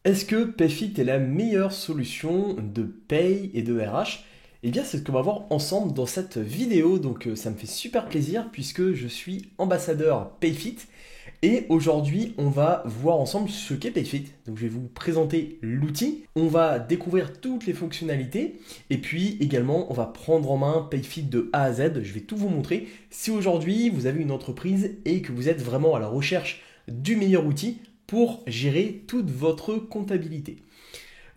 Est-ce que Payfit est la meilleure solution de paye et de RH? Eh bien, c'est ce qu'on va voir ensemble dans cette vidéo. Donc, ça me fait super plaisir puisque je suis ambassadeur Payfit. Et aujourd'hui, on va voir ensemble ce qu'est Payfit. Donc, je vais vous présenter l'outil. On va découvrir toutes les fonctionnalités. Et puis également, on va prendre en main Payfit de A à Z. Je vais tout vous montrer. Si aujourd'hui, vous avez une entreprise et que vous êtes vraiment à la recherche du meilleur outil pour gérer toute votre comptabilité.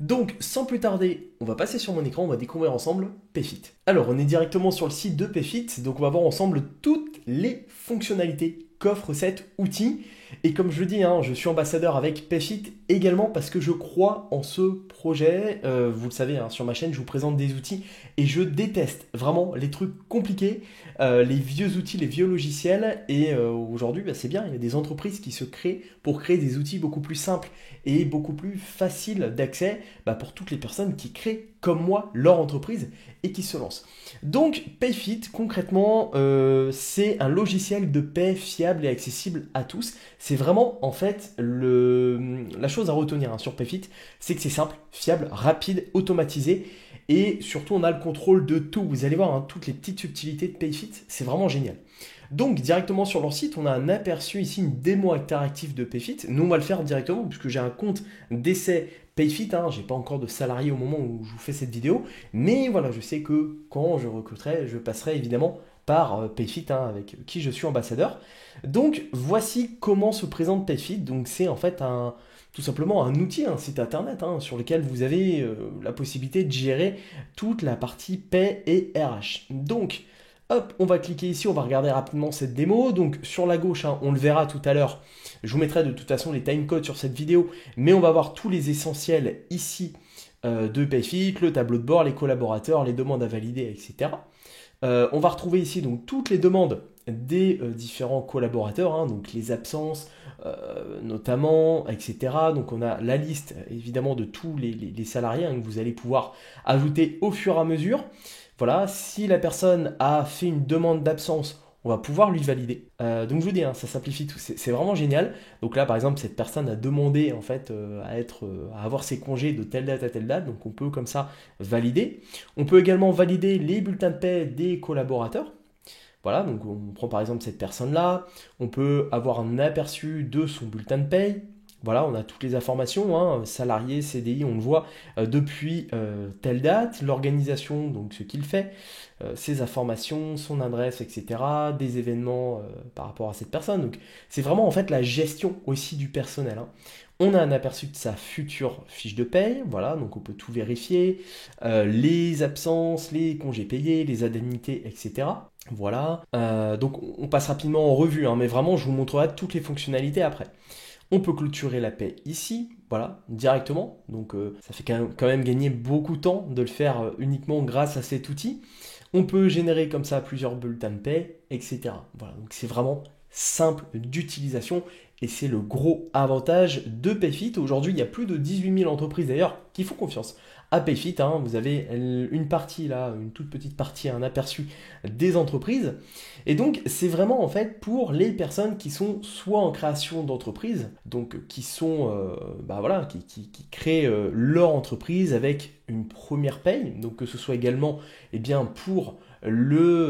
Donc, sans plus tarder, on va passer sur mon écran, on va découvrir ensemble Payfit. Alors, on est directement sur le site de Payfit, donc on va voir ensemble toutes les fonctionnalités qu'offre cet outil. Et comme je le dis, je suis ambassadeur avec Payfit également parce que je crois en ce projet. Vous le savez, sur ma chaîne, je vous présente des outils et je déteste vraiment les trucs compliqués, les vieux outils, les vieux logiciels. Et aujourd'hui, c'est bien, il y a des entreprises qui se créent pour créer des outils beaucoup plus simples et beaucoup plus faciles d'accès pour toutes les personnes qui créent comme moi leur entreprise et qui se lancent. Donc Payfit, concrètement, c'est un logiciel de paie fiable et accessible à tous. C'est vraiment en fait la chose à retenir sur Payfit, c'est que c'est simple, fiable, rapide, automatisé et surtout on a le contrôle de tout. Vous allez voir toutes les petites subtilités de Payfit, c'est vraiment génial. Donc directement sur leur site, on a un aperçu ici, une démo interactive de Payfit. Nous on va le faire directement puisque j'ai un compte d'essai Payfit, j'ai pas encore de salarié au moment où je vous fais cette vidéo, mais voilà, je sais que quand je recruterai, je passerai évidemment par Payfit avec qui je suis ambassadeur. Donc voici comment se présente Payfit. Donc c'est en fait tout simplement un outil, un site internet sur lequel vous avez la possibilité de gérer toute la partie paie et RH. Donc hop, on va cliquer ici, on va regarder rapidement cette démo. Donc sur la gauche, on le verra tout à l'heure. Je vous mettrai de toute façon les timecodes sur cette vidéo, mais on va voir tous les essentiels ici de Payfit, le tableau de bord, les collaborateurs, les demandes à valider, etc. On va retrouver ici donc toutes les demandes des différents collaborateurs, donc les absences notamment, etc. Donc on a la liste évidemment de tous les salariés que vous allez pouvoir ajouter au fur et à mesure. Voilà, si la personne a fait une demande d'absence, on va pouvoir lui valider. Donc je vous dis, ça simplifie tout, c'est vraiment génial. Donc là, par exemple, cette personne a demandé en fait à avoir ses congés de telle date à telle date, donc on peut comme ça valider. On peut également valider les bulletins de paie des collaborateurs. Voilà, donc on prend par exemple cette personne-là, on peut avoir un aperçu de son bulletin de paie. Voilà, on a toutes les informations, salarié, CDI, on le voit depuis telle date, l'organisation, donc ce qu'il fait, ses informations, son adresse, etc., des événements par rapport à cette personne. Donc c'est vraiment en fait la gestion aussi du personnel. On a un aperçu de sa future fiche de paye, voilà, donc on peut tout vérifier, les absences, les congés payés, les indemnités, etc. Voilà, donc on passe rapidement en revue, mais vraiment je vous montrerai toutes les fonctionnalités après. On peut clôturer la paie ici, voilà, directement. Donc ça fait quand même gagner beaucoup de temps de le faire uniquement grâce à cet outil. On peut générer comme ça plusieurs bulletins de paie, etc. Voilà, donc c'est vraiment simple d'utilisation et c'est le gros avantage de Payfit. Aujourd'hui, il y a plus de 18 000 entreprises d'ailleurs qui font confiance à Payfit. Vous avez une partie là, une toute petite partie, un aperçu des entreprises. Et donc, c'est vraiment en fait pour les personnes qui sont soit en création d'entreprise, donc qui sont, qui créent leur entreprise avec une première paye. Donc que ce soit également, pour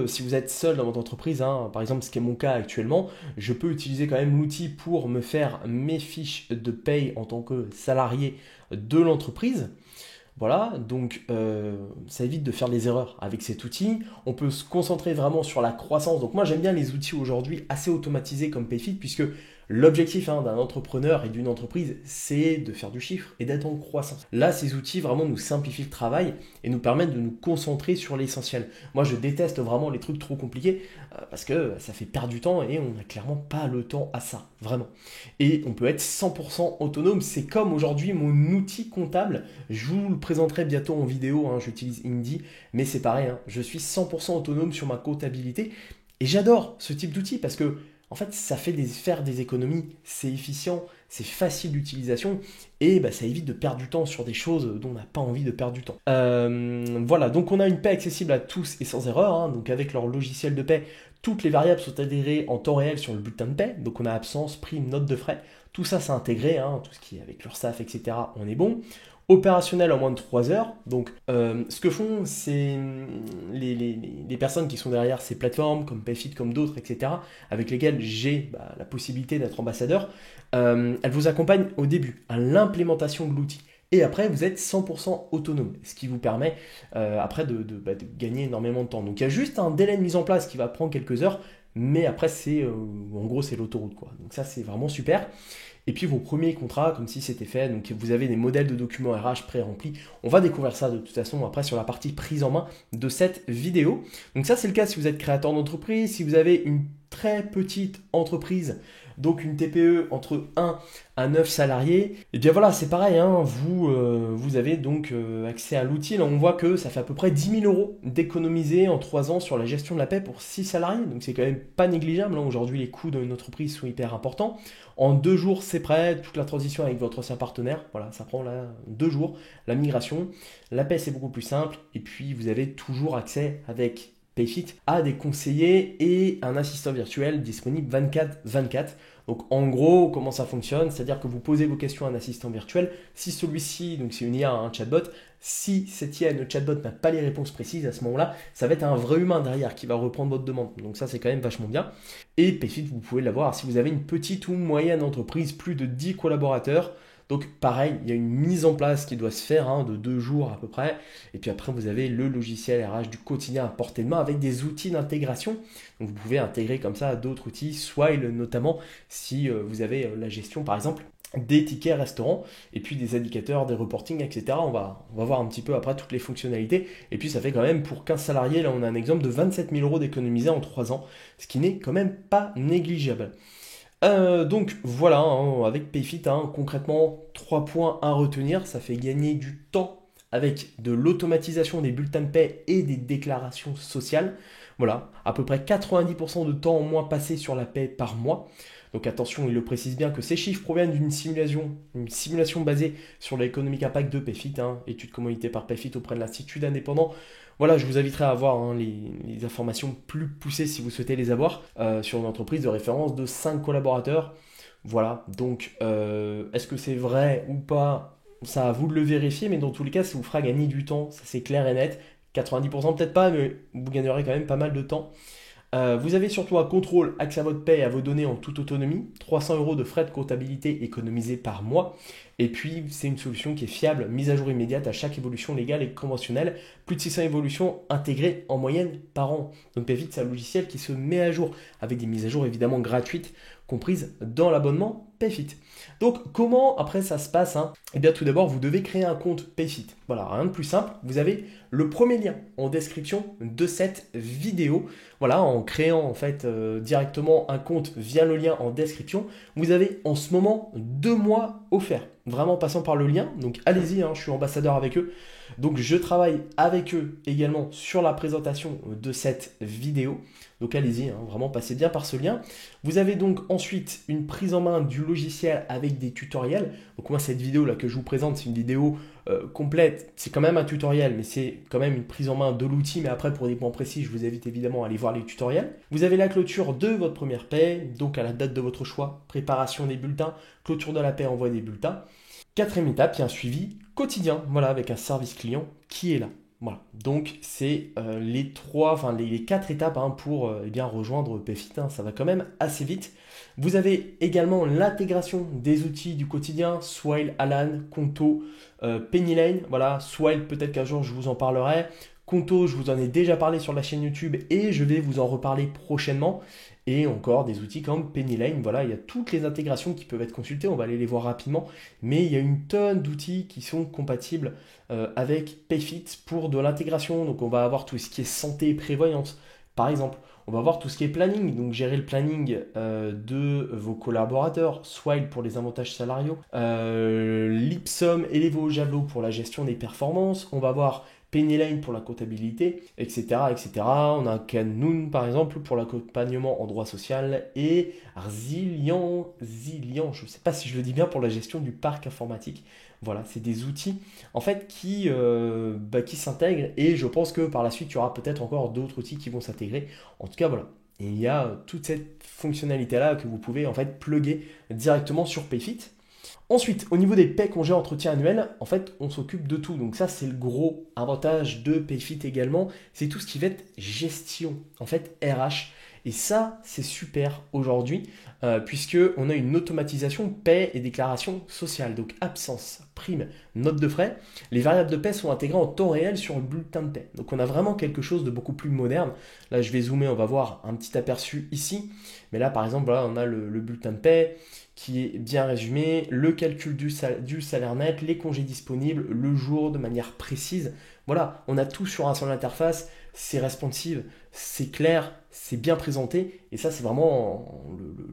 si vous êtes seul dans votre entreprise, par exemple ce qui est mon cas actuellement, je peux utiliser quand même l'outil pour me faire mes fiches de paye en tant que salarié de l'entreprise. Voilà, donc ça évite de faire des erreurs avec cet outil. On peut se concentrer vraiment sur la croissance. Donc moi j'aime bien les outils aujourd'hui assez automatisés comme Payfit puisque l'objectif d'un entrepreneur et d'une entreprise, c'est de faire du chiffre et d'être en croissance. Là, ces outils vraiment nous simplifient le travail et nous permettent de nous concentrer sur l'essentiel. Moi, je déteste vraiment les trucs trop compliqués parce que ça fait perdre du temps et on n'a clairement pas le temps à ça, vraiment. Et on peut être 100% autonome. C'est comme aujourd'hui mon outil comptable. Je vous le présenterai bientôt en vidéo. J'utilise Indy, mais c'est pareil. Je suis 100% autonome sur ma comptabilité et j'adore ce type d'outil parce que en fait, ça fait faire des économies, c'est efficient, c'est facile d'utilisation et ça évite de perdre du temps sur des choses dont on n'a pas envie de perdre du temps. Voilà, donc on a une paie accessible à tous et sans erreur. Donc avec leur logiciel de paie, toutes les variables sont adhérées en temps réel sur le bulletin de paie. Donc on a absence, prime, note de frais. Tout ça, c'est intégré, hein, tout ce qui est avec l'URSSAF, etc. On est bon. Opérationnel en moins de 3 heures. Donc, ce que font les personnes qui sont derrière ces plateformes, comme Payfit, comme d'autres, etc., avec lesquelles j'ai la possibilité d'être ambassadeur, elles vous accompagnent au début à l'implémentation de l'outil. Et après, vous êtes 100% autonome, ce qui vous permet après de gagner énormément de temps. Donc, il y a juste un délai de mise en place qui va prendre quelques heures, mais après, en gros, c'est l'autoroute, quoi. Donc ça, c'est vraiment super. Et puis vos premiers contrats, comme si c'était fait, donc vous avez des modèles de documents RH pré-remplis. On va découvrir ça de toute façon après sur la partie prise en main de cette vidéo. Donc ça, c'est le cas si vous êtes créateur d'entreprise, si vous avez une très petite entreprise, donc une TPE entre 1 à 9 salariés, et bien voilà, c'est pareil, hein, vous avez donc accès à l'outil. Là, on voit que ça fait à peu près 10 000 euros d'économiser en 3 ans sur la gestion de la paie pour 6 salariés, donc c'est quand même pas négligeable. Hein. Aujourd'hui, les coûts dans une entreprise sont hyper importants. En 2 jours, c'est prêt, toute la transition avec votre ancien partenaire, voilà, ça prend là 2 jours, la migration, la paie c'est beaucoup plus simple, et puis vous avez toujours accès avec Payfit à des conseillers et un assistant virtuel disponible 24/24. Donc en gros, comment ça fonctionne? C'est-à-dire que vous posez vos questions à un assistant virtuel. Si celui-ci, donc c'est une IA, un chatbot, si cette IA, le chatbot n'a pas les réponses précises à ce moment-là, ça va être un vrai humain derrière qui va reprendre votre demande. Donc ça, c'est quand même vachement bien. Et Payfit, vous pouvez l'avoir si vous avez une petite ou moyenne entreprise, plus de 10 collaborateurs. Donc pareil, il y a une mise en place qui doit se faire de 2 jours à peu près. Et puis après, vous avez le logiciel RH du quotidien à portée de main avec des outils d'intégration. Donc vous pouvez intégrer comme ça d'autres outils, Swile notamment si vous avez la gestion par exemple des tickets restaurants et puis des indicateurs, des reportings, etc. On va voir un petit peu après toutes les fonctionnalités. Et puis ça fait quand même pour 15 salariés, là on a un exemple de 27 000 euros d'économisés en 3 ans, ce qui n'est quand même pas négligeable. Donc voilà, hein, avec Payfit, hein, concrètement, 3 points à retenir. Ça fait gagner du temps avec de l'automatisation des bulletins de paie et des déclarations sociales. Voilà, à peu près 90% de temps en moins passé sur la paie par mois. Donc attention, il le précise bien que ces chiffres proviennent d'une simulation basée sur l'économique impact de Payfit, hein, étude commanditée par Payfit auprès de l'Institut indépendant. Voilà, je vous inviterai à avoir les informations plus poussées si vous souhaitez les avoir sur une entreprise de référence de 5 collaborateurs. Voilà, donc est-ce que c'est vrai ou pas? Ça à vous de le vérifier, mais dans tous les cas, ça vous fera gagner du temps, ça c'est clair et net. 90% peut-être pas, mais vous gagnerez quand même pas mal de temps. Vous avez surtout un contrôle, accès à votre paie et à vos données en toute autonomie, 300 euros de frais de comptabilité économisés par mois. Et puis, c'est une solution qui est fiable, mise à jour immédiate à chaque évolution légale et conventionnelle. Plus de 600 évolutions intégrées en moyenne par an. Donc Payfit, c'est un logiciel qui se met à jour avec des mises à jour évidemment gratuites comprises dans l'abonnement Payfit. Donc comment après ça se passe? Eh bien tout d'abord, vous devez créer un compte Payfit. Voilà, rien de plus simple. Vous avez le premier lien en description de cette vidéo. Voilà, en créant en fait directement un compte via le lien en description, vous avez en ce moment 2 mois offerts. Vraiment passant par le lien. Donc allez-y, je suis ambassadeur avec eux. Donc je travaille avec eux également sur la présentation de cette vidéo. Donc allez-y, vraiment passez bien par ce lien. Vous avez donc ensuite une prise en main du logiciel avec des tutoriels. Donc moi cette vidéo là que je vous présente, c'est une vidéo complète. C'est quand même un tutoriel, mais c'est quand même une prise en main de l'outil. Mais après pour des points précis, je vous invite évidemment à aller voir les tutoriels. Vous avez la clôture de votre première paie, donc à la date de votre choix, préparation des bulletins, clôture de la paie, envoi des bulletins. 4e étape, il y a un suivi quotidien, voilà, avec un service client qui est là. Voilà, donc c'est les 4 étapes pour bien rejoindre Payfit, ça va quand même assez vite. Vous avez également l'intégration des outils du quotidien, Swile, Alan, Conto, Pennylane, voilà, Swile peut-être qu'un jour je vous en parlerai. Conto, je vous en ai déjà parlé sur la chaîne YouTube et je vais vous en reparler prochainement. Et encore des outils comme Pennylane, voilà, il y a toutes les intégrations qui peuvent être consultées, on va aller les voir rapidement, mais il y a une tonne d'outils qui sont compatibles avec Payfit pour de l'intégration. Donc on va avoir tout ce qui est santé et prévoyance, par exemple. On va voir tout ce qui est planning, donc gérer le planning de vos collaborateurs, Swile pour les avantages salariaux, Lipsum et Levo Javelot pour la gestion des performances. On va voir Pennylane pour la comptabilité, etc., etc. On a Canoun par exemple pour l'accompagnement en droit social et Zillian, je ne sais pas si je le dis bien, pour la gestion du parc informatique. Voilà, c'est des outils en fait qui s'intègrent et je pense que par la suite il y aura peut-être encore d'autres outils qui vont s'intégrer. En tout cas voilà, Et il y a toute cette fonctionnalité-là que vous pouvez en fait plugger directement sur PayFit. Ensuite, au niveau des paies congés entretien annuel, en fait, on s'occupe de tout. Donc ça, c'est le gros avantage de PayFit également. C'est tout ce qui va être gestion, en fait, RH. Et ça, c'est super aujourd'hui, puisque on a une automatisation paie et déclaration sociale. Donc absence, prime, note de frais. Les variables de paie sont intégrées en temps réel sur le bulletin de paie. Donc on a vraiment quelque chose de beaucoup plus moderne. Là, je vais zoomer, on va voir un petit aperçu ici. Mais là, par exemple, voilà, on a le bulletin de paie qui est bien résumé, le calcul du salaire net, les congés disponibles, le jour de manière précise. Voilà, on a tout sur un seul interface, c'est responsive, c'est clair, c'est bien présenté, et ça c'est vraiment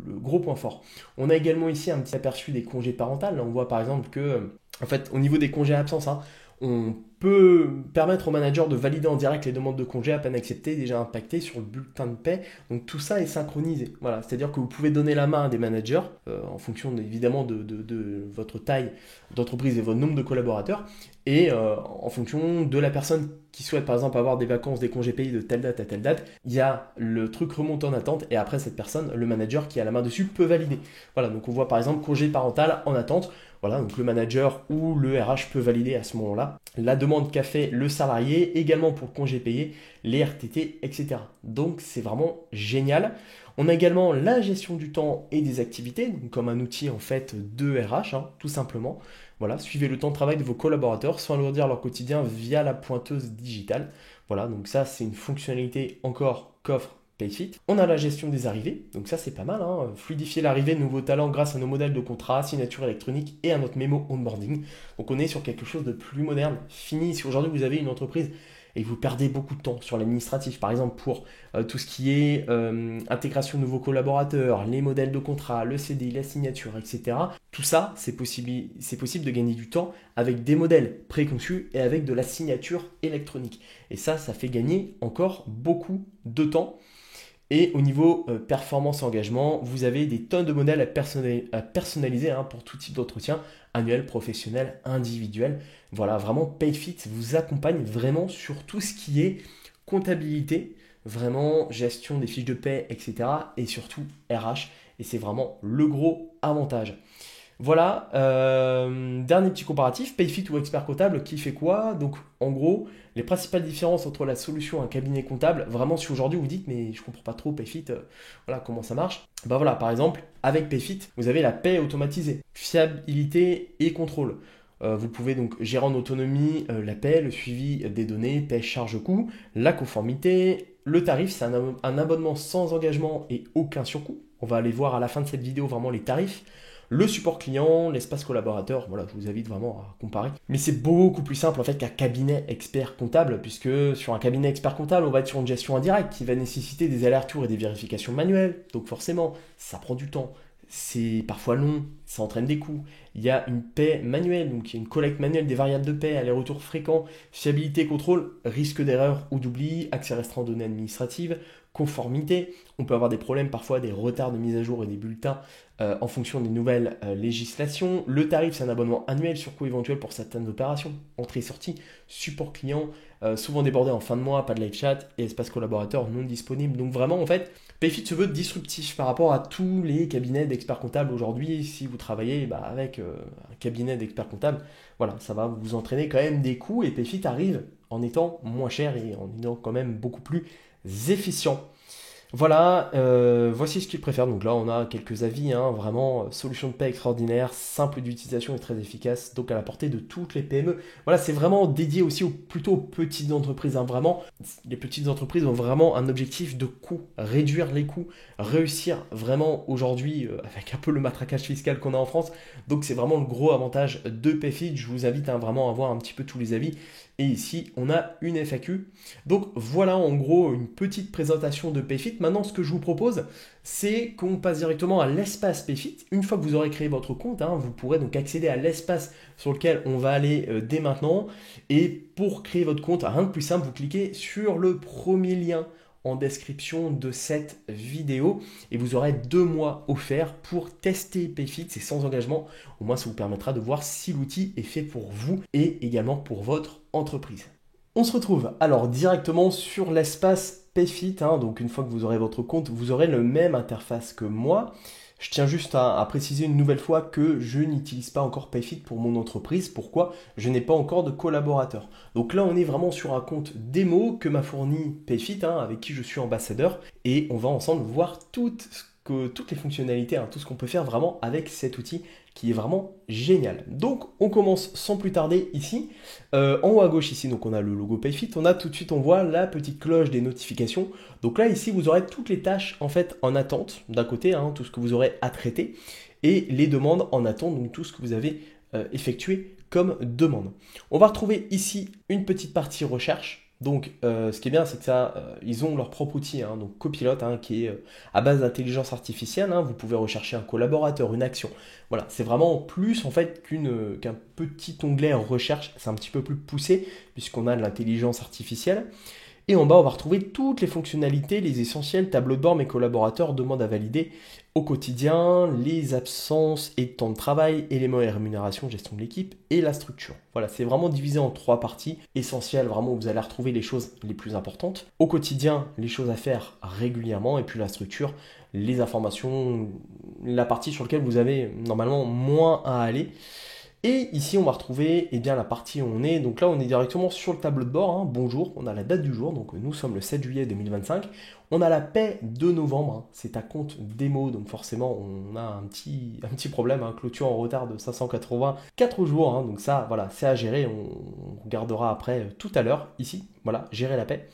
le gros point fort. On a également ici un petit aperçu des congés parentaux. Là, on voit par exemple que, en fait, au niveau des congés absence, hein, on peut permettre au manager de valider en direct les demandes de congés à peine acceptées, déjà impactées sur le bulletin de paie. Donc tout ça est synchronisé. Voilà, c'est-à-dire que vous pouvez donner la main à des managers en fonction évidemment de votre taille d'entreprise et votre nombre de collaborateurs, et en fonction de la personne qui souhaite par exemple avoir des vacances, des congés payés de telle date à telle date, il y a le truc remonte en attente, et après cette personne, le manager qui a la main dessus peut valider. Voilà, donc on voit par exemple congé parental en attente. Voilà, donc le manager ou le RH peut valider à ce moment-là la demande qu'a fait le salarié, également pour le congé payé, les RTT, etc. Donc c'est vraiment génial. On a également la gestion du temps et des activités, donc comme un outil en fait de RH, hein, tout simplement. Voilà, suivez le temps de travail de vos collaborateurs sans alourdir leur quotidien via la pointeuse digitale. Voilà, donc ça c'est une fonctionnalité encore qu'offre PayFit. On a la gestion des arrivées, donc ça c'est pas mal, hein. Fluidifier l'arrivée de nouveaux talents grâce à nos modèles de contrat, signature électronique et à notre mémo onboarding. Donc on est sur quelque chose de plus moderne, fini. Si aujourd'hui vous avez une entreprise et que vous perdez beaucoup de temps sur l'administratif, par exemple pour tout ce qui est intégration de nouveaux collaborateurs, les modèles de contrat, le CDI, la signature, etc. Tout ça, c'est possible de gagner du temps avec des modèles préconçus et avec de la signature électronique. Et ça fait gagner encore beaucoup de temps. Et au niveau performance et engagement, vous avez des tonnes de modèles à personnaliser hein, pour tout type d'entretien, annuel, professionnel, individuel. Voilà, vraiment PayFit vous accompagne vraiment sur tout ce qui est comptabilité, vraiment gestion des fiches de paie, etc. Et surtout RH. Et c'est vraiment le gros avantage. Voilà, dernier petit comparatif, PayFit ou expert comptable, qui fait quoi? Donc en gros, les principales différences entre la solution et un cabinet comptable, vraiment si aujourd'hui vous dites mais je comprends pas trop PayFit, voilà comment ça marche. Bah voilà, par exemple, avec PayFit, vous avez la paie automatisée, fiabilité et contrôle. Vous pouvez donc gérer en autonomie la paie, le suivi des données, paie, charge, coût, la conformité. Le tarif, c'est un abonnement sans engagement et aucun surcoût. On va aller voir à la fin de cette vidéo vraiment les tarifs. Le support client, l'espace collaborateur, voilà, je vous invite vraiment à comparer. Mais c'est beaucoup plus simple en fait qu'un cabinet expert comptable, puisque sur un cabinet expert comptable, on va être sur une gestion indirecte qui va nécessiter des allers-retours et des vérifications manuelles. Donc forcément, ça prend du temps. C'est parfois long, ça entraîne des coûts. Il y a une paie manuelle, donc il y a une collecte manuelle des variables de paie, allers-retours fréquents, fiabilité, contrôle, risque d'erreur ou d'oubli, accès restreint aux données administratives, conformité. On peut avoir des problèmes, parfois des retards de mise à jour et des bulletins en fonction des nouvelles législations. Le tarif, c'est un abonnement annuel sur coût éventuel pour certaines opérations, entrée et sortie, support client, souvent débordé en fin de mois, pas de live chat et espace collaborateur non disponible. Donc vraiment, en fait, PayFit se veut disruptif par rapport à tous les cabinets d'experts comptables aujourd'hui. Si vous travaillez avec un cabinet d'experts comptables, voilà, ça va vous entraîner quand même des coûts, et PayFit arrive en étant moins cher et en étant quand même beaucoup plus efficient. Voilà, voici ce qu'ils préfèrent. Donc là, on a quelques avis, hein, vraiment, solution de paie extraordinaire, simple d'utilisation et très efficace, donc à la portée de toutes les PME. Voilà, c'est vraiment dédié aussi plutôt aux petites entreprises, hein, vraiment. Les petites entreprises ont vraiment un objectif de coût, réduire les coûts, réussir vraiment aujourd'hui avec un peu le matraquage fiscal qu'on a en France. Donc c'est vraiment le gros avantage de PayFit. Je vous invite vraiment à voir un petit peu tous les avis. Et ici, on a une FAQ. Donc voilà en gros une petite présentation de PayFit. Maintenant, ce que je vous propose, c'est qu'on passe directement à l'espace PayFit. Une fois que vous aurez créé votre compte, hein, vous pourrez donc accéder à l'espace sur lequel on va aller dès maintenant. Et pour créer votre compte, rien de plus simple, vous cliquez sur le premier lien en description de cette vidéo et vous aurez 2 mois offerts pour tester PayFit. C'est sans engagement. Au moins, ça vous permettra de voir si l'outil est fait pour vous et également pour votre entreprise. On se retrouve alors directement sur l'espace PayFit, hein, donc une fois que vous aurez votre compte, vous aurez le même interface que moi. Je tiens juste à préciser une nouvelle fois que je n'utilise pas encore PayFit pour mon entreprise. Pourquoi? Je n'ai pas encore de collaborateurs. Donc là, on est vraiment sur un compte démo que m'a fourni PayFit, hein, avec qui je suis ambassadeur. Et on va ensemble voir toutes les fonctionnalités, hein, tout ce qu'on peut faire vraiment avec cet outil qui est vraiment génial. Donc on commence sans plus tarder ici. En haut à gauche ici, donc on a le logo PayFit. On a tout de suite, on voit la petite cloche des notifications. Donc là ici, vous aurez toutes les tâches en fait en attente d'un côté, hein, tout ce que vous aurez à traiter, et les demandes en attente, donc tout ce que vous avez effectué comme demande. On va retrouver ici une petite partie recherche. Donc, ce qui est bien, c'est que ça, ils ont leur propre outil, hein, donc Copilot, hein, qui est à base d'intelligence artificielle, hein. Vous pouvez rechercher un collaborateur, une action. Voilà, c'est vraiment plus en fait qu'un petit onglet en recherche. C'est un petit peu plus poussé puisqu'on a de l'intelligence artificielle. Et en bas, on va retrouver toutes les fonctionnalités, les essentiels, tableau de bord, mes collaborateurs demandent à valider au quotidien, les absences et temps de travail, éléments et rémunération, gestion de l'équipe et la structure. Voilà, c'est vraiment divisé en 3 parties. Essentiel, vraiment, où vous allez retrouver les choses les plus importantes. Au quotidien, les choses à faire régulièrement. Et puis la structure, les informations, la partie sur laquelle vous avez normalement moins à aller. Et ici, on va retrouver la partie où on est. Donc là, on est directement sur le tableau de bord, hein. Bonjour, on a la date du jour. Donc nous sommes le 7 juillet 2025. On a la paie de novembre. Hein. C'est un compte démo. Donc forcément, on a un petit problème. Hein. Clôture en retard de 584 jours. Hein. Donc ça, voilà, c'est à gérer. On regardera après tout à l'heure ici. Voilà, gérer la paie.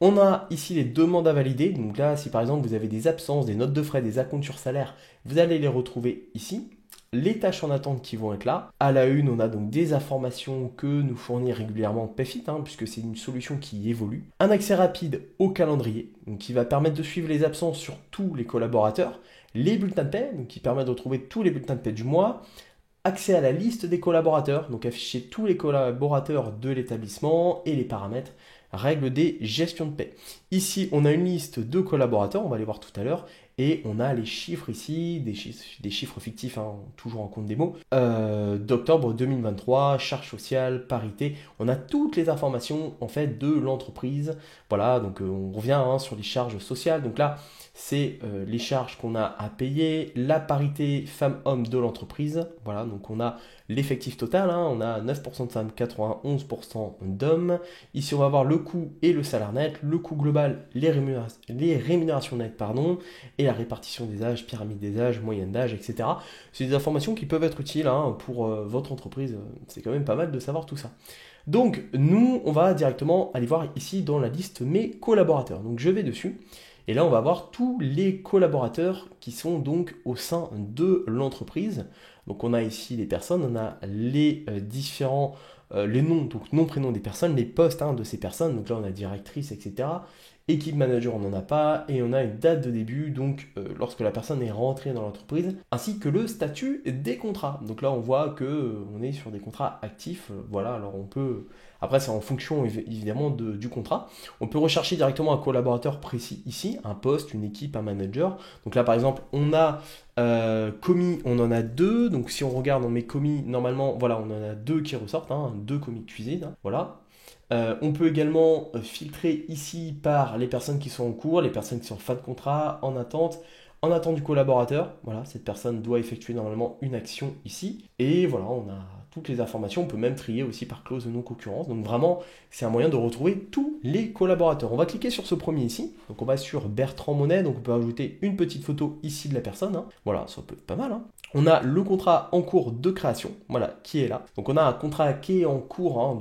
On a ici les demandes à valider. Donc là, si par exemple vous avez des absences, des notes de frais, des acomptes sur salaire, vous allez les retrouver ici. Les tâches en attente qui vont être là. À la une, on a donc des informations que nous fournit régulièrement PayFit, hein, puisque c'est une solution qui évolue. Un accès rapide au calendrier, donc qui va permettre de suivre les absences sur tous les collaborateurs. Les bulletins de paie, donc qui permettent de retrouver tous les bulletins de paie du mois. Accès à la liste des collaborateurs, donc afficher tous les collaborateurs de l'établissement et les paramètres. Règles des gestions de paie. Ici, on a une liste de collaborateurs, on va les voir tout à l'heure, et on a les chiffres ici, des chiffres fictifs, hein, toujours en compte démo, d'octobre 2023, charge sociale, parité. On a toutes les informations en fait de l'entreprise. Voilà, donc on revient, hein, sur les charges sociales. Donc là, c'est les charges qu'on a à payer, la parité femmes-hommes de l'entreprise. Voilà, donc on a l'effectif total, hein, on a 9% de femmes, 91% d'hommes. Ici, on va avoir le coût et le salaire net, le coût global, les rémunérations nettes, pardon, et la répartition des âges, pyramide des âges, moyenne d'âge, etc. C'est des informations qui peuvent être utiles, hein, pour votre entreprise. C'est quand même pas mal de savoir tout ça. Donc, nous, on va directement aller voir ici dans la liste mes collaborateurs. Donc, je vais dessus. Et là, on va voir tous les collaborateurs qui sont donc au sein de l'entreprise. Donc, on a ici les personnes, on a les différents, les noms, donc nom, prénom des personnes, les postes, hein, de ces personnes. Donc là, on a directrice, etc. Équipe manager, on n'en a pas. Et on a une date de début, donc lorsque la personne est rentrée dans l'entreprise, ainsi que le statut des contrats. Donc là, on voit que on est sur des contrats actifs. Voilà, alors on peut... Après, c'est en fonction évidemment du contrat. On peut rechercher directement un collaborateur précis ici, un poste, une équipe, un manager. Donc là, par exemple, on a commis, on en a 2. Donc si on regarde dans mes commis, normalement, voilà, on en a 2 qui ressortent, hein, 2 commis de cuisine. Hein, voilà. On peut également filtrer ici par les personnes qui sont en cours, les personnes qui sont en fin de contrat, en attente du collaborateur. Voilà, cette personne doit effectuer normalement une action ici. Et voilà, on a toutes les informations. On peut même trier aussi par clause de non-concurrence. Donc vraiment, c'est un moyen de retrouver tous les collaborateurs. On va cliquer sur ce premier ici. Donc on va sur Bertrand Monet. Donc on peut ajouter une petite photo ici de la personne. Hein. Voilà, ça peut être pas mal. Hein. On a le contrat en cours de création, voilà, qui est là. Donc on a un contrat qui est en cours, hein,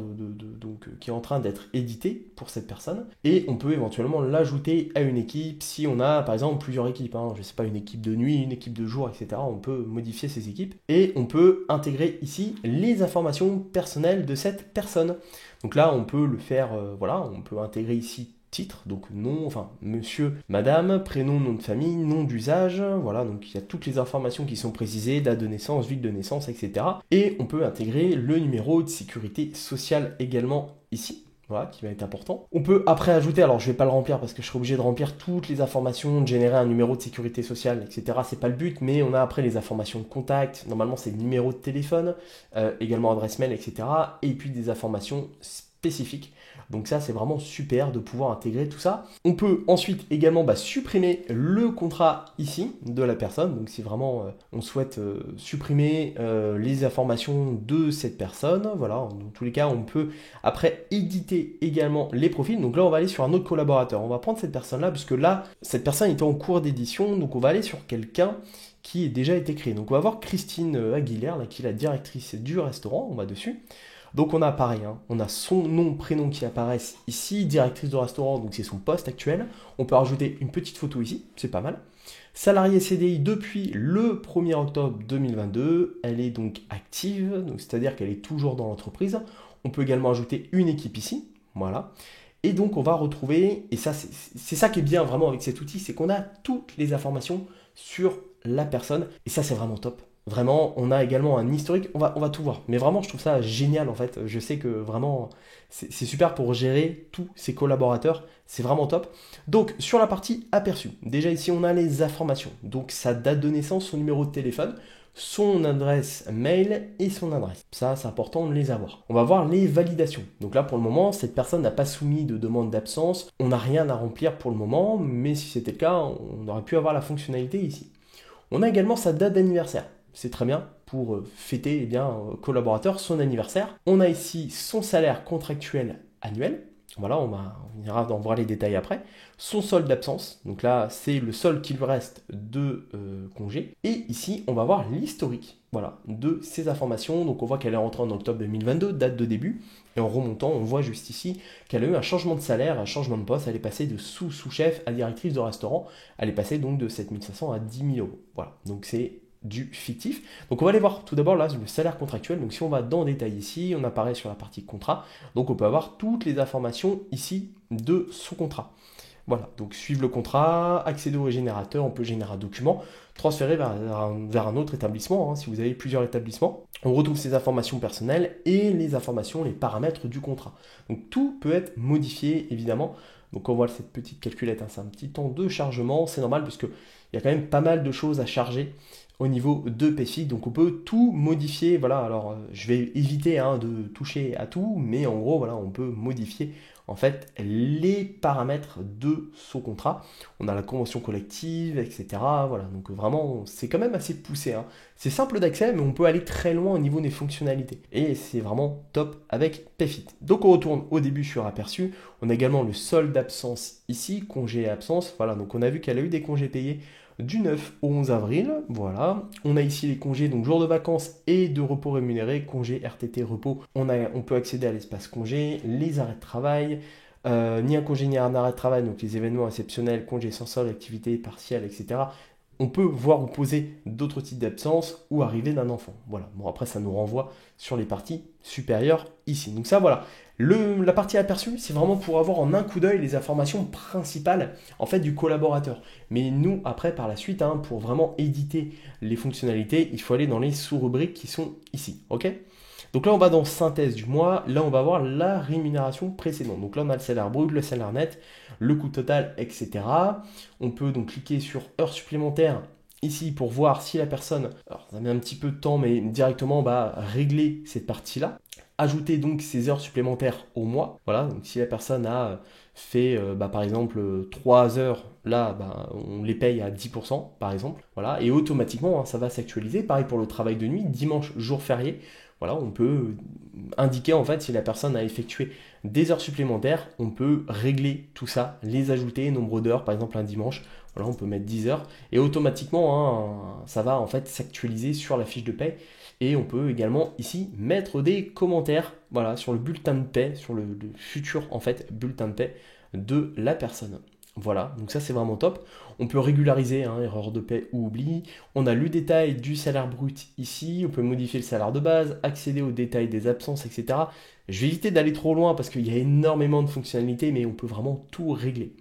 qui est en train d'être édité pour cette personne. Et on peut éventuellement l'ajouter à une équipe si on a par exemple plusieurs équipes. Hein, je ne sais pas, une équipe de nuit, une équipe de jour, etc. On peut modifier ces équipes. Et on peut intégrer ici les informations personnelles de cette personne. Donc là, on peut le faire, voilà, on peut intégrer ici titre, donc nom, enfin monsieur, madame, prénom, nom de famille, nom d'usage, voilà, donc il y a toutes les informations qui sont précisées, date de naissance, ville de naissance, etc. Et on peut intégrer le numéro de sécurité sociale également ici. Voilà, qui va être important. On peut après ajouter, alors je ne vais pas le remplir parce que je serai obligé de remplir toutes les informations, de générer un numéro de sécurité sociale, etc. C'est pas le but, mais on a après les informations de contact. Normalement, c'est le numéro de téléphone, également adresse mail, etc. Et puis des informations spécifique. Donc ça, c'est vraiment super de pouvoir intégrer tout ça. On peut ensuite également supprimer le contrat ici de la personne. Donc si vraiment on souhaite supprimer les informations de cette personne, voilà, dans tous les cas, on peut après éditer également les profils. Donc là, on va aller sur un autre collaborateur. On va prendre cette personne-là, puisque là, cette personne était en cours d'édition. Donc on va aller sur quelqu'un qui est déjà été créé. Donc on va voir Christine Aguilère, là, qui est la directrice du restaurant. On va dessus. Donc on a pareil, hein, on a son nom, prénom qui apparaissent ici, directrice de restaurant, donc c'est son poste actuel. On peut rajouter une petite photo ici, c'est pas mal. Salarié CDI depuis le 1er octobre 2022, elle est donc active, donc c'est-à-dire qu'elle est toujours dans l'entreprise. On peut également ajouter une équipe ici, voilà. Et donc on va retrouver, et ça c'est ça qui est bien vraiment avec cet outil, c'est qu'on a toutes les informations sur la personne, et ça c'est vraiment top. Vraiment, on a également un historique, on va tout voir. Mais vraiment, je trouve ça génial en fait. Je sais que vraiment, c'est super pour gérer tous ces collaborateurs. C'est vraiment top. Donc, sur la partie aperçu, déjà ici, on a les informations. Donc, sa date de naissance, son numéro de téléphone, son adresse mail et son adresse. Ça, c'est important de les avoir. On va voir les validations. Donc là, pour le moment, cette personne n'a pas soumis de demande d'absence. On n'a rien à remplir pour le moment, mais si c'était le cas, on aurait pu avoir la fonctionnalité ici. On a également sa date d'anniversaire. C'est très bien pour fêter collaborateur son anniversaire. On a ici son salaire contractuel annuel. Voilà, on ira en voir les détails après. Son solde d'absence. Donc là, c'est le solde qu'il lui reste de congé. Et ici, on va voir l'historique de ces informations. Donc on voit qu'elle est rentrée en octobre 2022, date de début. Et en remontant, on voit juste ici qu'elle a eu un changement de salaire, un changement de poste. Elle est passée de sous-chef à directrice de restaurant. Elle est passée donc de 7 500 à 10 000 euros. Voilà, donc c'est du fictif. Donc on va aller voir tout d'abord là le salaire contractuel. Donc si on va dans le détail ici, on apparaît sur la partie contrat. Donc on peut avoir toutes les informations ici de son contrat. Voilà, donc suivre le contrat, accéder au générateur, on peut générer un document, transférer vers un autre établissement, hein, si vous avez plusieurs établissements. On retrouve ces informations personnelles et les informations, les paramètres du contrat. Donc tout peut être modifié évidemment. Donc on voit cette petite calculette, hein, c'est un petit temps de chargement, c'est normal puisqu'il y a quand même pas mal de choses à charger au niveau de PayFit, donc on peut tout modifier. Voilà, alors je vais éviter de toucher à tout, mais en gros voilà, on peut modifier en fait les paramètres de son contrat. On a la convention collective, etc. Voilà, donc vraiment c'est quand même assez poussé, hein. C'est simple d'accès, mais on peut aller très loin au niveau des fonctionnalités. Et c'est vraiment top avec PayFit. Donc on retourne au début sur aperçu. On a également le solde d'absence ici, congé et absence. Voilà, donc on a vu qu'elle a eu des congés payés du 9 au 11 avril, voilà. On a ici les congés, donc jours de vacances et de repos rémunérés, congés RTT repos. On peut accéder à l'espace congé, les arrêts de travail, ni un congé ni un arrêt de travail, donc les événements exceptionnels, congés sans solde, activités partielles, etc. On peut voir ou poser d'autres types d'absence ou arriver d'un enfant. Voilà. Bon, après, ça nous renvoie sur les parties supérieures ici. Donc ça, voilà. La partie aperçue, c'est vraiment pour avoir en un coup d'œil les informations principales en fait du collaborateur. Mais nous, après, par la suite, hein, pour vraiment éditer les fonctionnalités, il faut aller dans les sous-rubriques qui sont ici. Ok ? Donc là, on va dans synthèse du mois. Là, on va voir la rémunération précédente. Donc là, on a le salaire brut, le salaire net, le coût total, etc. On peut donc cliquer sur heures supplémentaires ici pour voir si la personne, alors ça met un petit peu de temps, mais directement, on va régler cette partie-là. Ajouter donc ces heures supplémentaires au mois. Voilà, donc si la personne a fait par exemple 3 heures, là on les paye à 10% par exemple. Voilà, et automatiquement hein, ça va s'actualiser. Pareil pour le travail de nuit, dimanche, jour férié. Voilà, on peut indiquer en fait si la personne a effectué des heures supplémentaires, on peut régler tout ça, les ajouter, nombre d'heures, par exemple un dimanche, voilà, on peut mettre 10 heures et automatiquement hein, ça va en fait s'actualiser sur la fiche de paie. Et on peut également ici mettre des commentaires voilà, sur le bulletin de paie, sur le futur en fait bulletin de paie de la personne. Voilà, donc ça c'est vraiment top. On peut régulariser, hein, erreur de paie ou oubli. On a le détail du salaire brut ici. On peut modifier le salaire de base, accéder au détail des absences, etc. Je vais éviter d'aller trop loin parce qu'il y a énormément de fonctionnalités, mais on peut vraiment tout régler.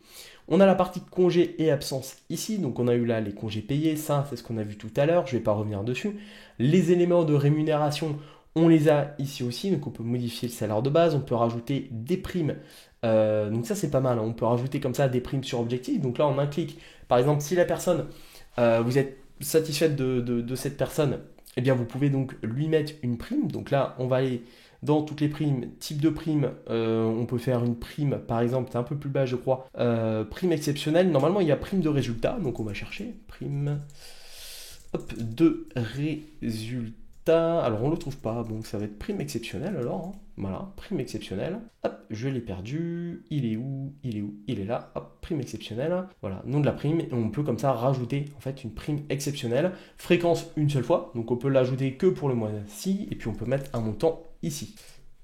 On a la partie congés et absences ici, donc on a eu là les congés payés, ça c'est ce qu'on a vu tout à l'heure, je ne vais pas revenir dessus. Les éléments de rémunération, on les a ici aussi, donc on peut modifier le salaire de base, on peut rajouter des primes, donc ça c'est pas mal, hein. On peut rajouter comme ça des primes sur objectif, donc là en un clic, par exemple si la personne, vous êtes satisfaite de cette personne, eh bien vous pouvez donc lui mettre une prime, donc là on va aller dans toutes les primes, type de prime, on peut faire une prime, par exemple, c'est un peu plus bas, je crois, prime exceptionnelle. Normalement, il y a prime de résultat, donc on va chercher prime hop, de résultat. Alors, on ne le trouve pas, donc ça va être prime exceptionnelle alors. Hein. Voilà, prime exceptionnelle. Hop, je l'ai perdu. Il est où? Il est où? Il est là. Hop, prime exceptionnelle. Voilà, nom de la prime. Et on peut comme ça rajouter en fait une prime exceptionnelle. Fréquence une seule fois. Donc on peut l'ajouter que pour le mois-ci. Et puis on peut mettre un montant ici.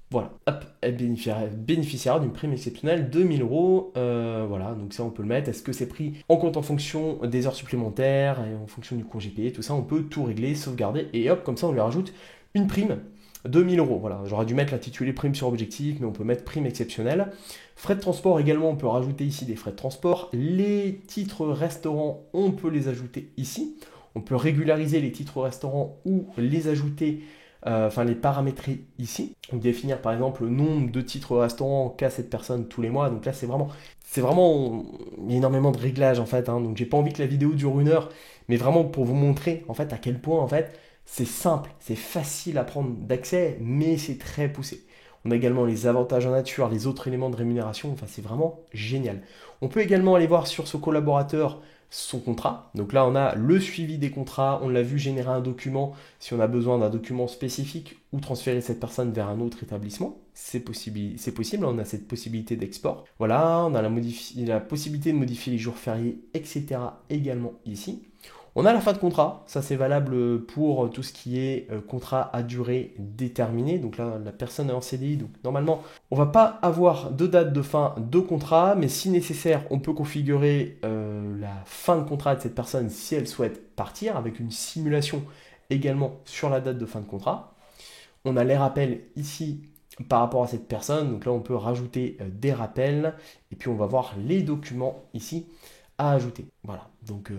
Voilà, hop, elle bénéficiera d'une prime exceptionnelle de 1000 euros. Voilà, donc ça on peut le mettre. Est-ce que c'est pris en compte en fonction des heures supplémentaires et en fonction du congé payé? Tout ça, on peut tout régler, sauvegarder et hop, comme ça on lui rajoute une prime de 1000 euros. Voilà, j'aurais dû mettre l'intitulé prime sur objectif, mais on peut mettre prime exceptionnelle. Frais de transport également, on peut rajouter ici des frais de transport. Les titres restaurants, on peut les ajouter ici. On peut régulariser les titres restaurants ou les ajouter les paramétrer ici. Donc définir par exemple le nombre de titres restaurants qu'a cette personne tous les mois. Donc là c'est vraiment il y a énormément de réglages en fait. Hein. Donc j'ai pas envie que la vidéo dure une heure, mais vraiment pour vous montrer en fait à quel point en fait c'est simple, c'est facile à prendre d'accès, mais c'est très poussé. On a également les avantages en nature, les autres éléments de rémunération. Enfin c'est vraiment génial. On peut également aller voir sur ce collaborateur son contrat. Donc là, on a le suivi des contrats. On l'a vu générer un document si on a besoin d'un document spécifique ou transférer cette personne vers un autre établissement. C'est possible. On a cette possibilité d'export. Voilà, on a la possibilité de modifier les jours fériés, etc. également ici. On a la fin de contrat, ça c'est valable pour tout ce qui est contrat à durée déterminée. Donc là, la personne est en CDI, donc normalement, on ne va pas avoir de date de fin de contrat, mais si nécessaire, on peut configurer la fin de contrat de cette personne si elle souhaite partir, avec une simulation également sur la date de fin de contrat. On a les rappels ici par rapport à cette personne, donc là on peut rajouter des rappels, et puis on va voir les documents ici à ajouter. Voilà, donc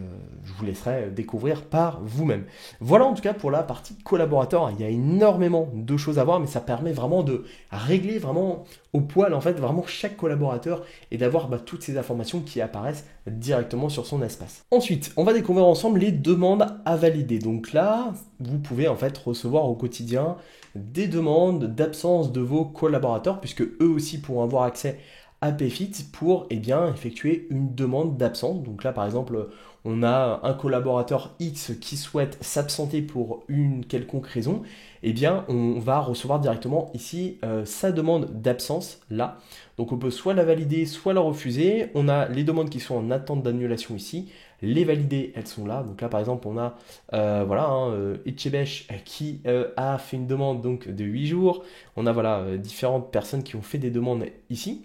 je vous laisserai découvrir par vous-même. Voilà en tout cas pour la partie collaborateur. Il y a énormément de choses à voir, mais ça permet vraiment de régler vraiment au poil en fait vraiment chaque collaborateur et d'avoir toutes ces informations qui apparaissent directement sur son espace. Ensuite, on va découvrir ensemble les demandes à valider. Donc là, vous pouvez en fait recevoir au quotidien des demandes d'absence de vos collaborateurs, puisque eux aussi pourront avoir accès à Payfit pour effectuer une demande d'absence. Donc là par exemple on a un collaborateur X qui souhaite s'absenter pour une quelconque raison, on va recevoir directement ici sa demande d'absence là. Donc on peut soit la valider, soit la refuser. On a les demandes qui sont en attente d'annulation ici. Les valider, elles sont là. Donc là par exemple on a Etchebesh qui a fait une demande donc de 8 jours. On a différentes personnes qui ont fait des demandes ici.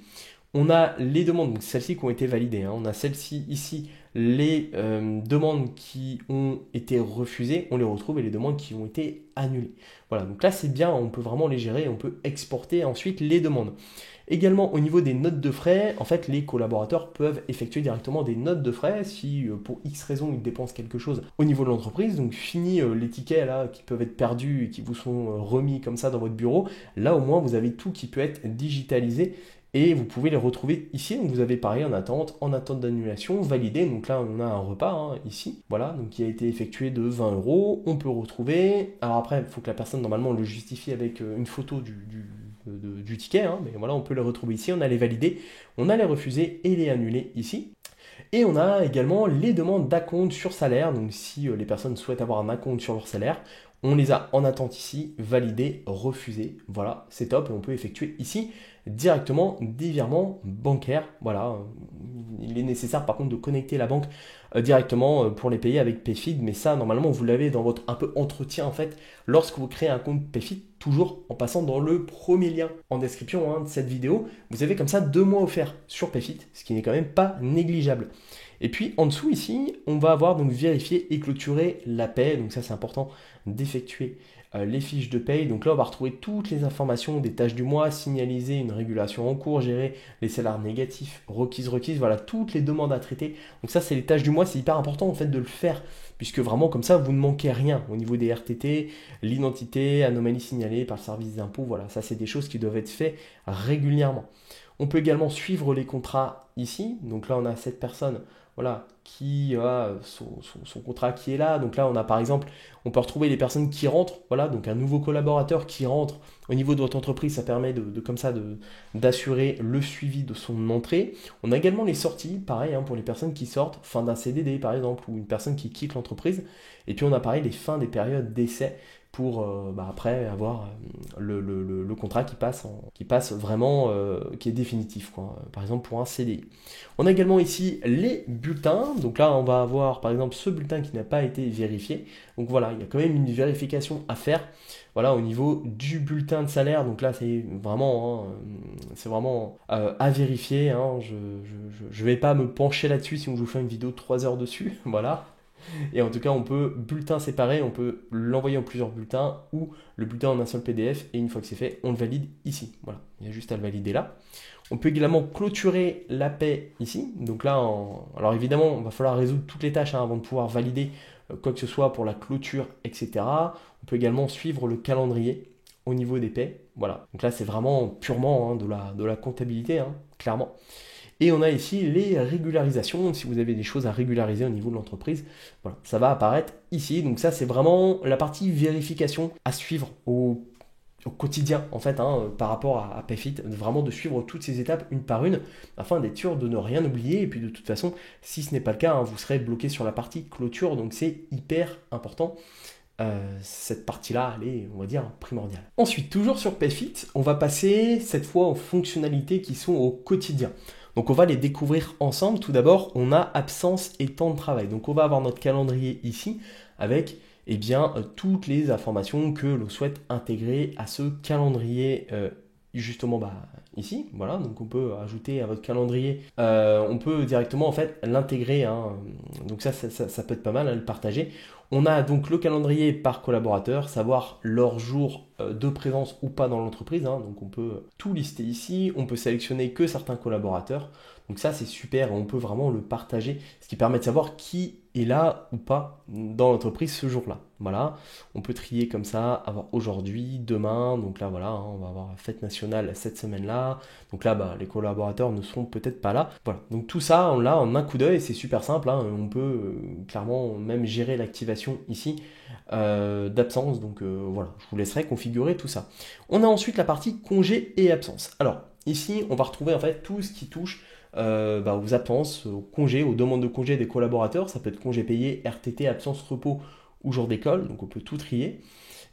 On a les demandes, donc celles-ci qui ont été validées. Hein. On a celles-ci ici, les demandes qui ont été refusées, on les retrouve, et les demandes qui ont été annulées. Voilà, donc là c'est bien, on peut vraiment les gérer, on peut exporter ensuite les demandes. Également au niveau des notes de frais, en fait les collaborateurs peuvent effectuer directement des notes de frais si pour X raison ils dépensent quelque chose au niveau de l'entreprise. Donc fini les tickets là qui peuvent être perdus et qui vous sont remis comme ça dans votre bureau. Là au moins vous avez tout qui peut être digitalisé. Et vous pouvez les retrouver ici. Donc vous avez pareil en attente d'annulation, validé. Donc là on a un repas ici, voilà, donc qui a été effectué de 20 euros. On peut retrouver. Alors après, il faut que la personne normalement le justifie avec une photo du ticket, mais voilà, on peut les retrouver ici. On a les validés, on a les refusés et les annulés ici. Et on a également les demandes d'acompte sur salaire. Donc si les personnes souhaitent avoir un acompte sur leur salaire, on les a en attente ici, validés, refusés. Voilà, c'est top. Et on peut effectuer ici directement des virements bancaires. Voilà, il est nécessaire par contre de connecter la banque directement pour les payer avec Payfit. Mais ça, normalement, vous l'avez dans votre un peu entretien en fait lorsque vous créez un compte Payfit, toujours en passant dans le premier lien en description de cette vidéo. Vous avez comme ça 2 mois offerts sur Payfit, ce qui n'est quand même pas négligeable. Et puis en dessous ici, on va avoir donc vérifier et clôturer la paie. Donc ça c'est important d'effectuer les fiches de paye. Donc là on va retrouver toutes les informations des tâches du mois, signaliser une régulation en cours, gérer les salaires négatifs, requises, voilà toutes les demandes à traiter. Donc ça c'est les tâches du mois, c'est hyper important en fait de le faire puisque vraiment comme ça, vous ne manquez rien au niveau des RTT, l'identité, anomalie signalée par le service d'impôt, voilà, ça c'est des choses qui doivent être faites régulièrement. On peut également suivre les contrats ici, donc là on a cette personne voilà, qui a son contrat qui est là. Donc là, on a par exemple, on peut retrouver les personnes qui rentrent. Voilà, donc un nouveau collaborateur qui rentre au niveau de votre entreprise, ça permet comme ça d'assurer le suivi de son entrée. On a également les sorties, pareil, hein, pour les personnes qui sortent, fin d'un CDD par exemple, ou une personne qui quitte l'entreprise. Et puis on a pareil les fins des périodes d'essai pour après avoir le contrat qui passe vraiment, qui est définitif, quoi. Par exemple pour un CDI. On a également ici les bulletins. Donc là, on va avoir par exemple ce bulletin qui n'a pas été vérifié. Donc voilà, il y a quand même une vérification à faire. Voilà, au niveau du bulletin de salaire. Donc là, c'est vraiment à vérifier, hein. Je vais pas me pencher là-dessus si on vous fait une vidéo de 3 heures dessus. Voilà. Et en tout cas, on peut bulletin séparé, on peut l'envoyer en plusieurs bulletins ou le bulletin en un seul PDF. Et une fois que c'est fait, on le valide ici. Voilà, il y a juste à le valider là. On peut également clôturer la paie ici. Donc là, alors évidemment, il va falloir résoudre toutes les tâches hein, avant de pouvoir valider quoi que ce soit pour la clôture, etc. On peut également suivre le calendrier au niveau des paies. Voilà, donc là, c'est vraiment purement hein, de la comptabilité, hein, clairement. Et on a ici les régularisations. Si vous avez des choses à régulariser au niveau de l'entreprise, voilà, ça va apparaître ici. Donc ça, c'est vraiment la partie vérification à suivre au quotidien, en fait, hein, par rapport à PayFit, vraiment de suivre toutes ces étapes une par une, afin d'être sûr de ne rien oublier. Et puis de toute façon, si ce n'est pas le cas, hein, vous serez bloqué sur la partie clôture. Donc c'est hyper important. Cette partie-là, elle est, on va dire, primordiale. Ensuite, toujours sur PayFit, on va passer cette fois aux fonctionnalités qui sont au quotidien. Donc on va les découvrir ensemble. Tout d'abord, on a absence et temps de travail. Donc on va avoir notre calendrier ici avec eh bien, toutes les informations que l'on souhaite intégrer à ce calendrier justement ici. Voilà, donc on peut ajouter à votre calendrier, on peut directement en fait l'intégrer. Hein. Donc ça peut être pas mal, hein, le partager. On a donc le calendrier par collaborateur, savoir leur jour de présence ou pas dans l'entreprise. Hein. Donc on peut tout lister ici, on peut sélectionner que certains collaborateurs. Donc ça c'est super, on peut vraiment le partager, ce qui permet de savoir qui est là ou pas dans l'entreprise ce jour-là. Voilà, on peut trier comme ça, avoir aujourd'hui, demain, donc là voilà, hein, on va avoir la fête nationale cette semaine-là. Donc là les collaborateurs ne seront peut-être pas là. Voilà, donc tout ça on l'a en un coup d'œil, c'est super simple, hein. On peut clairement même gérer l'activation ici d'absence. Donc voilà, je vous laisserai configurer tout ça. On a ensuite la partie congé et absence. Alors ici on va retrouver en fait tout ce qui touche aux absences, aux congés, aux demandes de congés des collaborateurs. Ça peut être congé payé, RTT, absence, repos ou jour d'école. Donc on peut tout trier.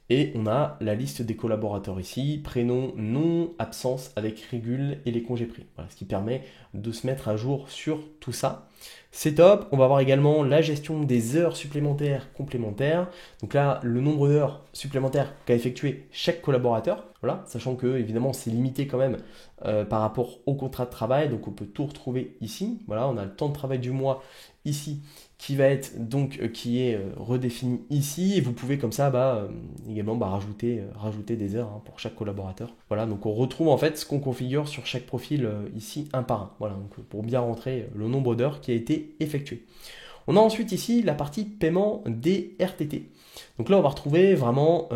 Et on a la liste des collaborateurs ici, prénom, nom, absence avec régule et les congés pris. Voilà, ce qui permet de se mettre à jour sur tout ça. C'est top. On va avoir également la gestion des heures supplémentaires complémentaires. Donc là, le nombre d'heures supplémentaires qu'a effectué chaque collaborateur. Voilà, sachant que évidemment c'est limité quand même par rapport au contrat de travail. Donc on peut tout retrouver ici. Voilà, on a le temps de travail du mois ici qui va être donc qui est redéfini ici, et vous pouvez comme ça également rajouter des heures hein, pour chaque collaborateur. Voilà, donc on retrouve en fait ce qu'on configure sur chaque profil ici un par un. Voilà, donc pour bien rentrer le nombre d'heures qui a été effectué. On a ensuite ici la partie paiement des RTT. Donc là on va retrouver vraiment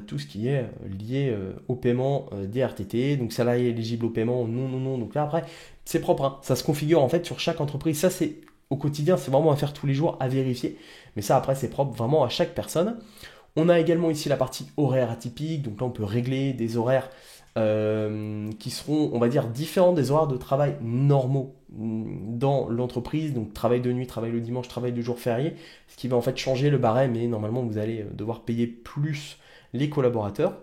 tout ce qui est lié au paiement des RTT. Donc salarié éligible au paiement, non. Donc là après c'est propre, hein. Ça se configure en fait sur chaque entreprise. Ça c'est au quotidien, c'est vraiment à faire tous les jours, à vérifier. Mais ça, après, c'est propre vraiment à chaque personne. On a également ici la partie horaire atypique. Donc là, on peut régler des horaires qui seront, on va dire, différents des horaires de travail normaux dans l'entreprise. Donc travail de nuit, travail le dimanche, travail de jour férié. Ce qui va en fait changer le barème. Et normalement, vous allez devoir payer plus les collaborateurs.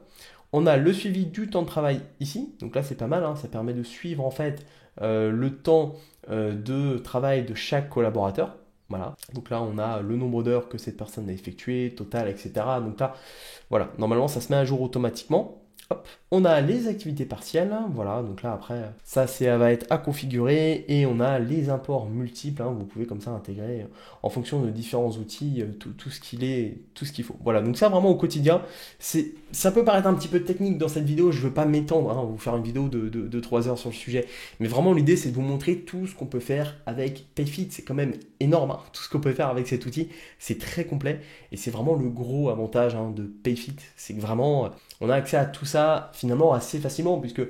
On a le suivi du temps de travail ici. Donc là, c'est pas mal, hein. Ça permet de suivre en fait le temps de travail de chaque collaborateur. Voilà. Donc là, on a le nombre d'heures que cette personne a effectué, total, etc. Donc là, voilà. Normalement, ça se met à jour automatiquement. Hop. On a les activités partielles, voilà, donc là après, ça va être à configurer et on a les imports multiples, vous pouvez comme ça intégrer en fonction de différents outils tout ce qu'il faut. Voilà, donc ça vraiment au quotidien, ça peut paraître un petit peu technique dans cette vidéo, je ne veux pas m'étendre, vous faire une vidéo de 3 heures sur le sujet, mais vraiment l'idée c'est de vous montrer tout ce qu'on peut faire avec PayFit, c'est quand même énorme, tout ce qu'on peut faire avec cet outil, c'est très complet et c'est vraiment le gros avantage de PayFit, c'est que vraiment on a accès à tout ça finalement assez facilement puisque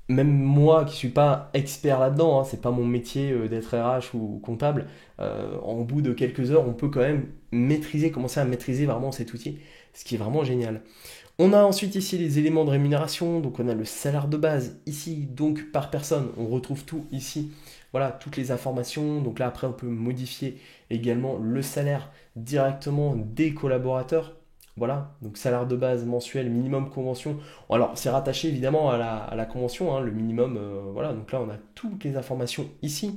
même moi qui suis pas expert là-dedans, c'est pas mon métier d'être RH ou comptable, en bout de quelques heures on peut quand même commencer à maîtriser vraiment cet outil, ce qui est vraiment génial. On a ensuite ici les éléments de rémunération, donc on a le salaire de base ici, donc par personne, on retrouve tout ici, voilà, toutes les informations, donc là après on peut modifier également le salaire directement des collaborateurs, voilà, donc salaire de base mensuel, minimum convention, alors c'est rattaché évidemment à la convention, le minimum, voilà, donc là on a toutes les informations ici.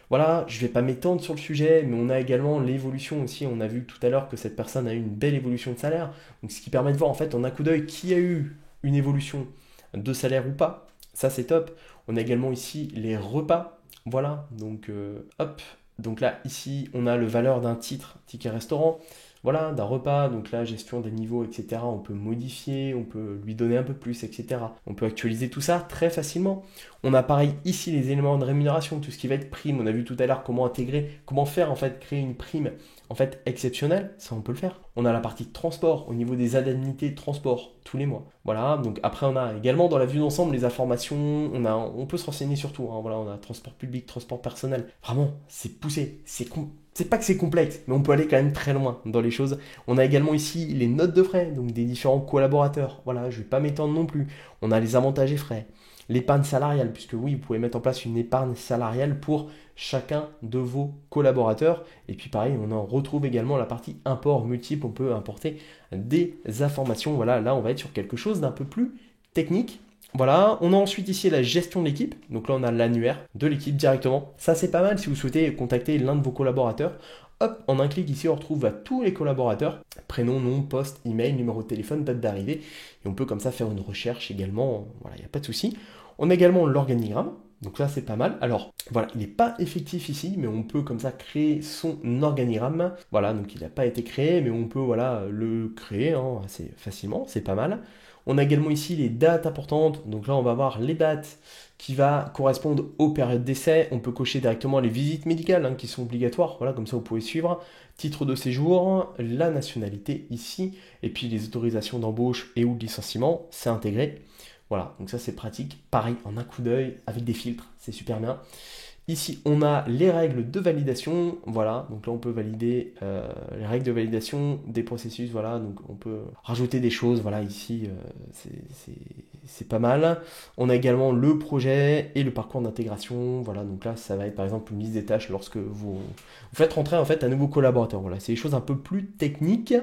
Voilà, je ne vais pas m'étendre sur le sujet, mais on a également l'évolution aussi. On a vu tout à l'heure que cette personne a eu une belle évolution de salaire. Donc, ce qui permet de voir en fait en un coup d'œil qui a eu une évolution de salaire ou pas. Ça, c'est top. On a également ici les repas. Voilà, donc hop. Donc là, ici, on a le valeur d'un ticket restaurant. Voilà, d'un repas, donc là, gestion des niveaux, etc. On peut modifier, on peut lui donner un peu plus, etc. On peut actualiser tout ça très facilement. On a pareil ici les éléments de rémunération, tout ce qui va être prime. On a vu tout à l'heure comment intégrer, comment faire en fait, créer une prime en fait exceptionnelle. Ça, on peut le faire. On a la partie de transport au niveau des indemnités de transport tous les mois. Voilà, donc après, on a également dans la vue d'ensemble les informations. On peut se renseigner sur tout. Voilà, on a transport public, transport personnel. Vraiment, c'est poussé, c'est pas que c'est complexe, mais on peut aller quand même très loin dans les choses. On a également ici les notes de frais, donc des différents collaborateurs. Voilà, je ne vais pas m'étendre non plus. On a les avantages et frais. L'épargne salariale, puisque oui, vous pouvez mettre en place une épargne salariale pour chacun de vos collaborateurs. Et puis pareil, on en retrouve également la partie import multiple. On peut importer des informations. Voilà, là, on va être sur quelque chose d'un peu plus technique. Voilà, on a ensuite ici la gestion de l'équipe. Donc là, on a l'annuaire de l'équipe directement. Ça, c'est pas mal si vous souhaitez contacter l'un de vos collaborateurs. Hop, en un clic ici, on retrouve tous les collaborateurs. Prénom, nom, poste, email, numéro de téléphone, date d'arrivée. Et on peut comme ça faire une recherche également. Voilà, il n'y a pas de souci. On a également l'organigramme. Donc là, c'est pas mal. Alors, voilà, il n'est pas effectif ici, mais on peut comme ça créer son organigramme. Voilà, donc il n'a pas été créé, mais on peut voilà, le créer assez facilement. C'est pas mal. On a également ici les dates importantes. Donc là, on va voir les dates qui va correspondre aux périodes d'essai. On peut cocher directement les visites médicales qui sont obligatoires. Voilà, comme ça, vous pouvez suivre. Titre de séjour, la nationalité ici, et puis les autorisations d'embauche et ou de licenciement, c'est intégré. Voilà, donc ça, c'est pratique. Pareil, en un coup d'œil, avec des filtres, c'est super bien. Ici, on a les règles de validation. Voilà, donc là, on peut valider les règles de validation des processus. Voilà, donc on peut rajouter des choses. Voilà, ici, c'est pas mal. On a également le projet et le parcours d'intégration. Voilà, donc là, ça va être par exemple une liste des tâches lorsque vous faites rentrer en fait un nouveau collaborateur. Voilà, c'est des choses un peu plus techniques.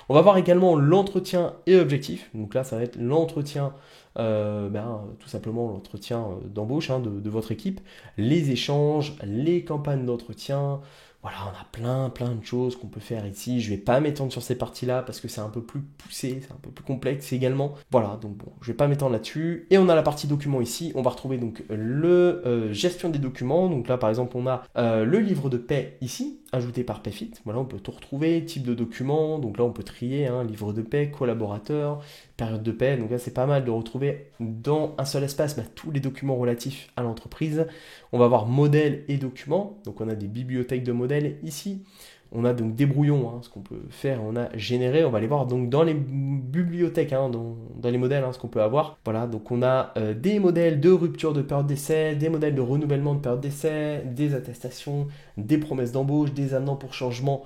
On va voir également l'entretien et objectif. Donc là, ça va être l'entretien. Tout simplement l'entretien d'embauche de votre équipe, les échanges, les campagnes d'entretien. Voilà, on a plein de choses qu'on peut faire ici. Je ne vais pas m'étendre sur ces parties-là parce que c'est un peu plus poussé, c'est un peu plus complexe également. Voilà, donc bon, je ne vais pas m'étendre là-dessus. Et on a la partie documents ici. On va retrouver donc le gestion des documents. Donc là, par exemple, on a le livre de paie ici, ajouté par PayFit. Voilà, on peut tout retrouver, type de document. Donc là, on peut trier, livre de paie, collaborateur, période de paie. Donc là, c'est pas mal de retrouver dans un seul espace tous les documents relatifs à l'entreprise. On va voir modèles et documents. Donc on a des bibliothèques de modèles ici. On a donc des brouillons, ce qu'on peut faire. On a généré, on va aller voir donc dans les bibliothèques, dans les modèles, ce qu'on peut avoir. Voilà, donc on a des modèles de rupture de période d'essai, des modèles de renouvellement de période d'essai, des attestations, des promesses d'embauche, des avenants pour changement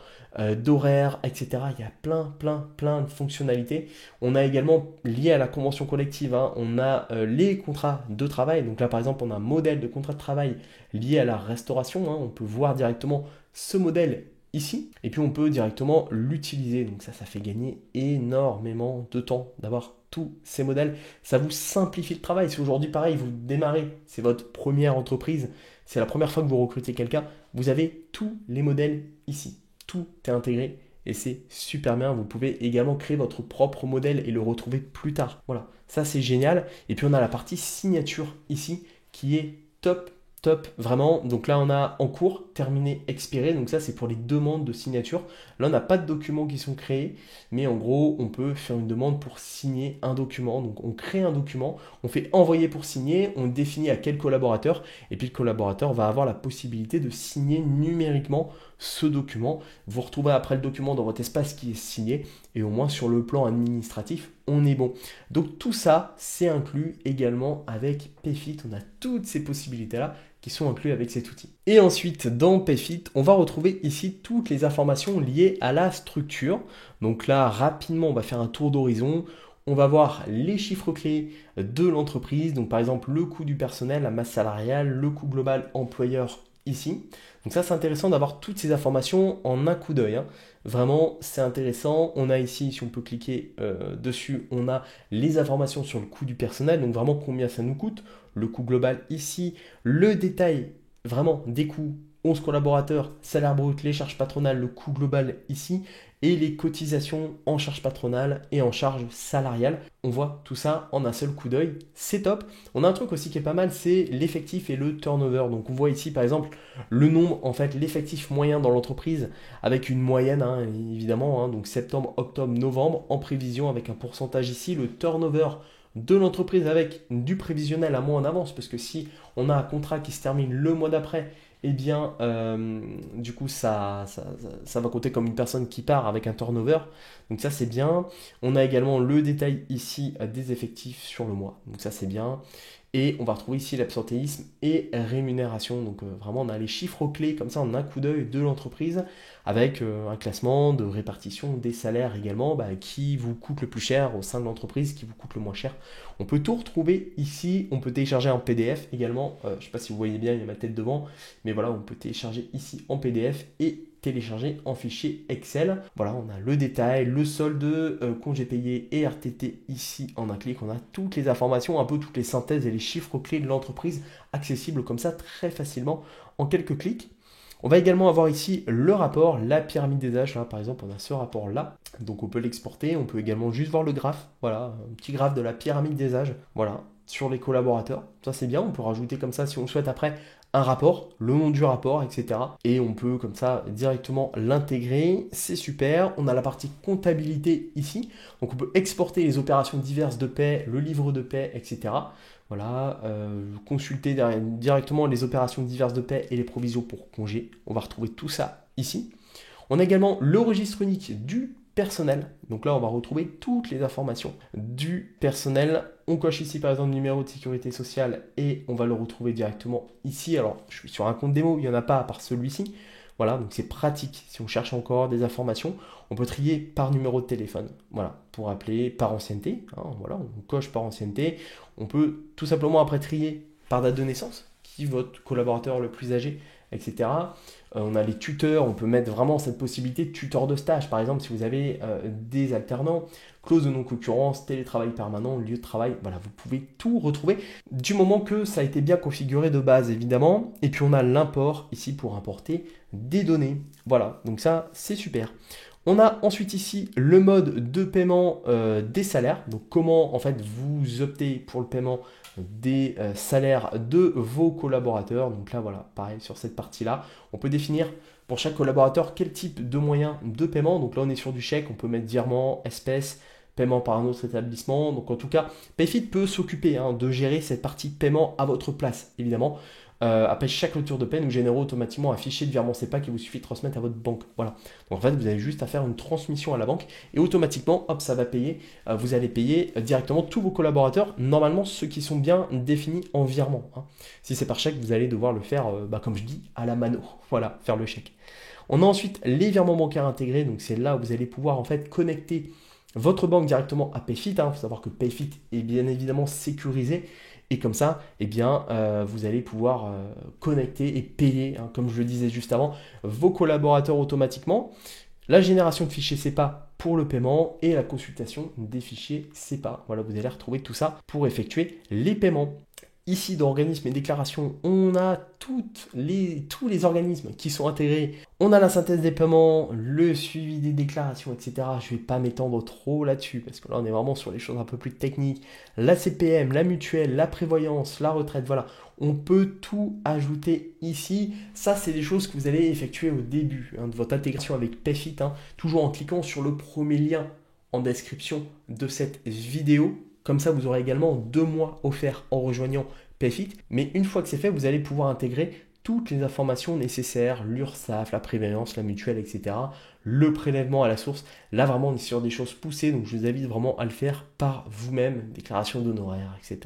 d'horaire, etc. Il y a plein de fonctionnalités. On a également, lié à la convention collective, on a les contrats de travail. Donc là, par exemple, on a un modèle de contrat de travail lié à la restauration. On peut voir directement ce modèle ici, et puis on peut directement l'utiliser. Donc ça fait gagner énormément de temps d'avoir tous ces modèles. Ça vous simplifie le travail. Si aujourd'hui, pareil, vous démarrez, c'est votre première entreprise, c'est la première fois que vous recrutez quelqu'un, vous avez tous les modèles ici. Tout est intégré et c'est super bien. Vous pouvez également créer votre propre modèle et le retrouver plus tard. Voilà, ça c'est génial. Et puis on a la partie signature ici qui est top. Top, vraiment. Donc là, on a en cours, terminé, expiré. Donc ça, c'est pour les demandes de signature. Là, on n'a pas de documents qui sont créés, mais en gros, on peut faire une demande pour signer un document. Donc on crée un document, on fait envoyer pour signer, on définit à quel collaborateur, et puis le collaborateur va avoir la possibilité de signer numériquement ce document. Vous retrouvez après le document dans votre espace qui est signé, et au moins sur le plan administratif, on est bon. Donc tout ça, c'est inclus également avec Payfit. On a toutes ces possibilités-là qui sont inclus avec cet outil. Et ensuite, dans Payfit, on va retrouver ici toutes les informations liées à la structure. Donc là, rapidement, on va faire un tour d'horizon. On va voir les chiffres clés de l'entreprise. Donc par exemple, le coût du personnel, la masse salariale, le coût global employeur ici. Donc ça, c'est intéressant d'avoir toutes ces informations en un coup d'œil, hein. Vraiment, c'est intéressant. On a ici, si on peut cliquer dessus, on a les informations sur le coût du personnel. Donc vraiment, combien ça nous coûte. Le coût global ici, le détail vraiment des coûts, 11 collaborateurs, salaire brut, les charges patronales, le coût global ici, et les cotisations en charge patronale et en charge salariale. On voit tout ça en un seul coup d'œil, c'est top. On a un truc aussi qui est pas mal, c'est l'effectif et le turnover. Donc on voit ici par exemple le nombre, en fait l'effectif moyen dans l'entreprise avec une moyenne, hein, évidemment, hein, donc septembre, octobre, novembre, en prévision avec un pourcentage ici, le turnover de l'entreprise avec du prévisionnel à mois en avance, parce que si on a un contrat qui se termine le mois d'après, eh bien, du coup, ça va compter comme une personne qui part avec un turnover. Donc ça, c'est bien. On a également le détail ici des effectifs sur le mois. Donc ça, c'est bien. Et on va retrouver ici l'absentéisme et rémunération. Donc vraiment, on a les chiffres clés comme ça en un coup d'œil de l'entreprise avec un classement de répartition des salaires également, qui vous coûte le plus cher au sein de l'entreprise, qui vous coûte le moins cher. On peut tout retrouver ici. On peut télécharger en PDF également. Je ne sais pas si vous voyez bien, il y a ma tête devant. Mais voilà, on peut télécharger ici en PDF et télécharger en fichier Excel. Voilà, on a le détail, le solde, congés payés et RTT ici en un clic. On a toutes les informations, un peu toutes les synthèses et les chiffres clés de l'entreprise accessibles comme ça très facilement en quelques clics. On va également avoir ici le rapport, la pyramide des âges. Là, par exemple, on a ce rapport-là. Donc, on peut l'exporter. On peut également juste voir le graphe. Voilà, un petit graphe de la pyramide des âges. Voilà, sur les collaborateurs. Ça, c'est bien. On peut rajouter comme ça, si on le souhaite après, un rapport, le nom du rapport, etc. Et on peut comme ça directement l'intégrer. C'est super. On a la partie comptabilité ici. Donc, on peut exporter les opérations diverses de paie, le livre de paie, etc. Voilà, consulter directement les opérations diverses de paie et les provisions pour congés. On va retrouver tout ça ici. On a également le registre unique du personnel. Donc là, on va retrouver toutes les informations du personnel. On coche ici par exemple le numéro de sécurité sociale et on va le retrouver directement ici. Alors, je suis sur un compte démo, il n'y en a pas à part celui-ci. Voilà, donc c'est pratique. Si on cherche encore des informations, on peut trier par numéro de téléphone. Voilà, pour appeler par ancienneté. Hein, voilà, on coche par ancienneté. On peut tout simplement après trier par date de naissance, qui est votre collaborateur le plus âgé, etc. On a les tuteurs, on peut mettre vraiment cette possibilité de tuteur de stage. Par exemple, si vous avez des alternants, clause de non-concurrence, télétravail permanent, lieu de travail, voilà, vous pouvez tout retrouver du moment que ça a été bien configuré de base, évidemment. Et puis on a l'import ici pour importer des données. Voilà, donc ça, c'est super. On a ensuite ici le mode de paiement des salaires. Donc comment en fait vous optez pour le paiement des salaires de vos collaborateurs. Donc là voilà, pareil sur cette partie-là, on peut définir pour chaque collaborateur quel type de moyen de paiement. Donc là on est sur du chèque, on peut mettre virement, espèce, paiement par un autre établissement. Donc en tout cas, Payfit peut s'occuper de gérer cette partie paiement à votre place, évidemment. Après chaque clôture de paie, nous générons automatiquement un fichier de virement SEPA qu'il vous suffit de transmettre à votre banque. Voilà. Donc en fait, vous avez juste à faire une transmission à la banque et automatiquement, hop, ça va payer. Vous allez payer directement tous vos collaborateurs, normalement ceux qui sont bien définis en virement. Si c'est par chèque, vous allez devoir le faire, comme je dis, à la mano. Voilà, faire le chèque. On a ensuite les virements bancaires intégrés. Donc c'est là où vous allez pouvoir en fait connecter votre banque directement à Payfit. Il faut savoir que Payfit est bien évidemment sécurisé. Et comme ça, eh bien, vous allez pouvoir connecter et payer, comme je le disais juste avant, vos collaborateurs automatiquement. La génération de fichiers SEPA pour le paiement et la consultation des fichiers SEPA. Voilà, vous allez retrouver tout ça pour effectuer les paiements. ici dans organismes et déclarations, on a tous les organismes qui sont intégrés. On a la synthèse des paiements, le suivi des déclarations, etc. Je ne vais pas m'étendre trop là-dessus parce que là, on est vraiment sur les choses un peu plus techniques. La CPM, la mutuelle, la prévoyance, la retraite, voilà. On peut tout ajouter ici. Ça, c'est des choses que vous allez effectuer au début de votre intégration avec Payfit, toujours en cliquant sur le premier lien en description de cette vidéo. Comme ça, vous aurez également 2 mois offerts en rejoignant Payfit. Mais une fois que c'est fait, vous allez pouvoir intégrer toutes les informations nécessaires, l'URSSAF, la prévoyance, la mutuelle, etc. Le prélèvement à la source. Là, vraiment, on est sur des choses poussées, donc je vous invite vraiment à le faire par vous-même, déclaration d'honoraires, etc.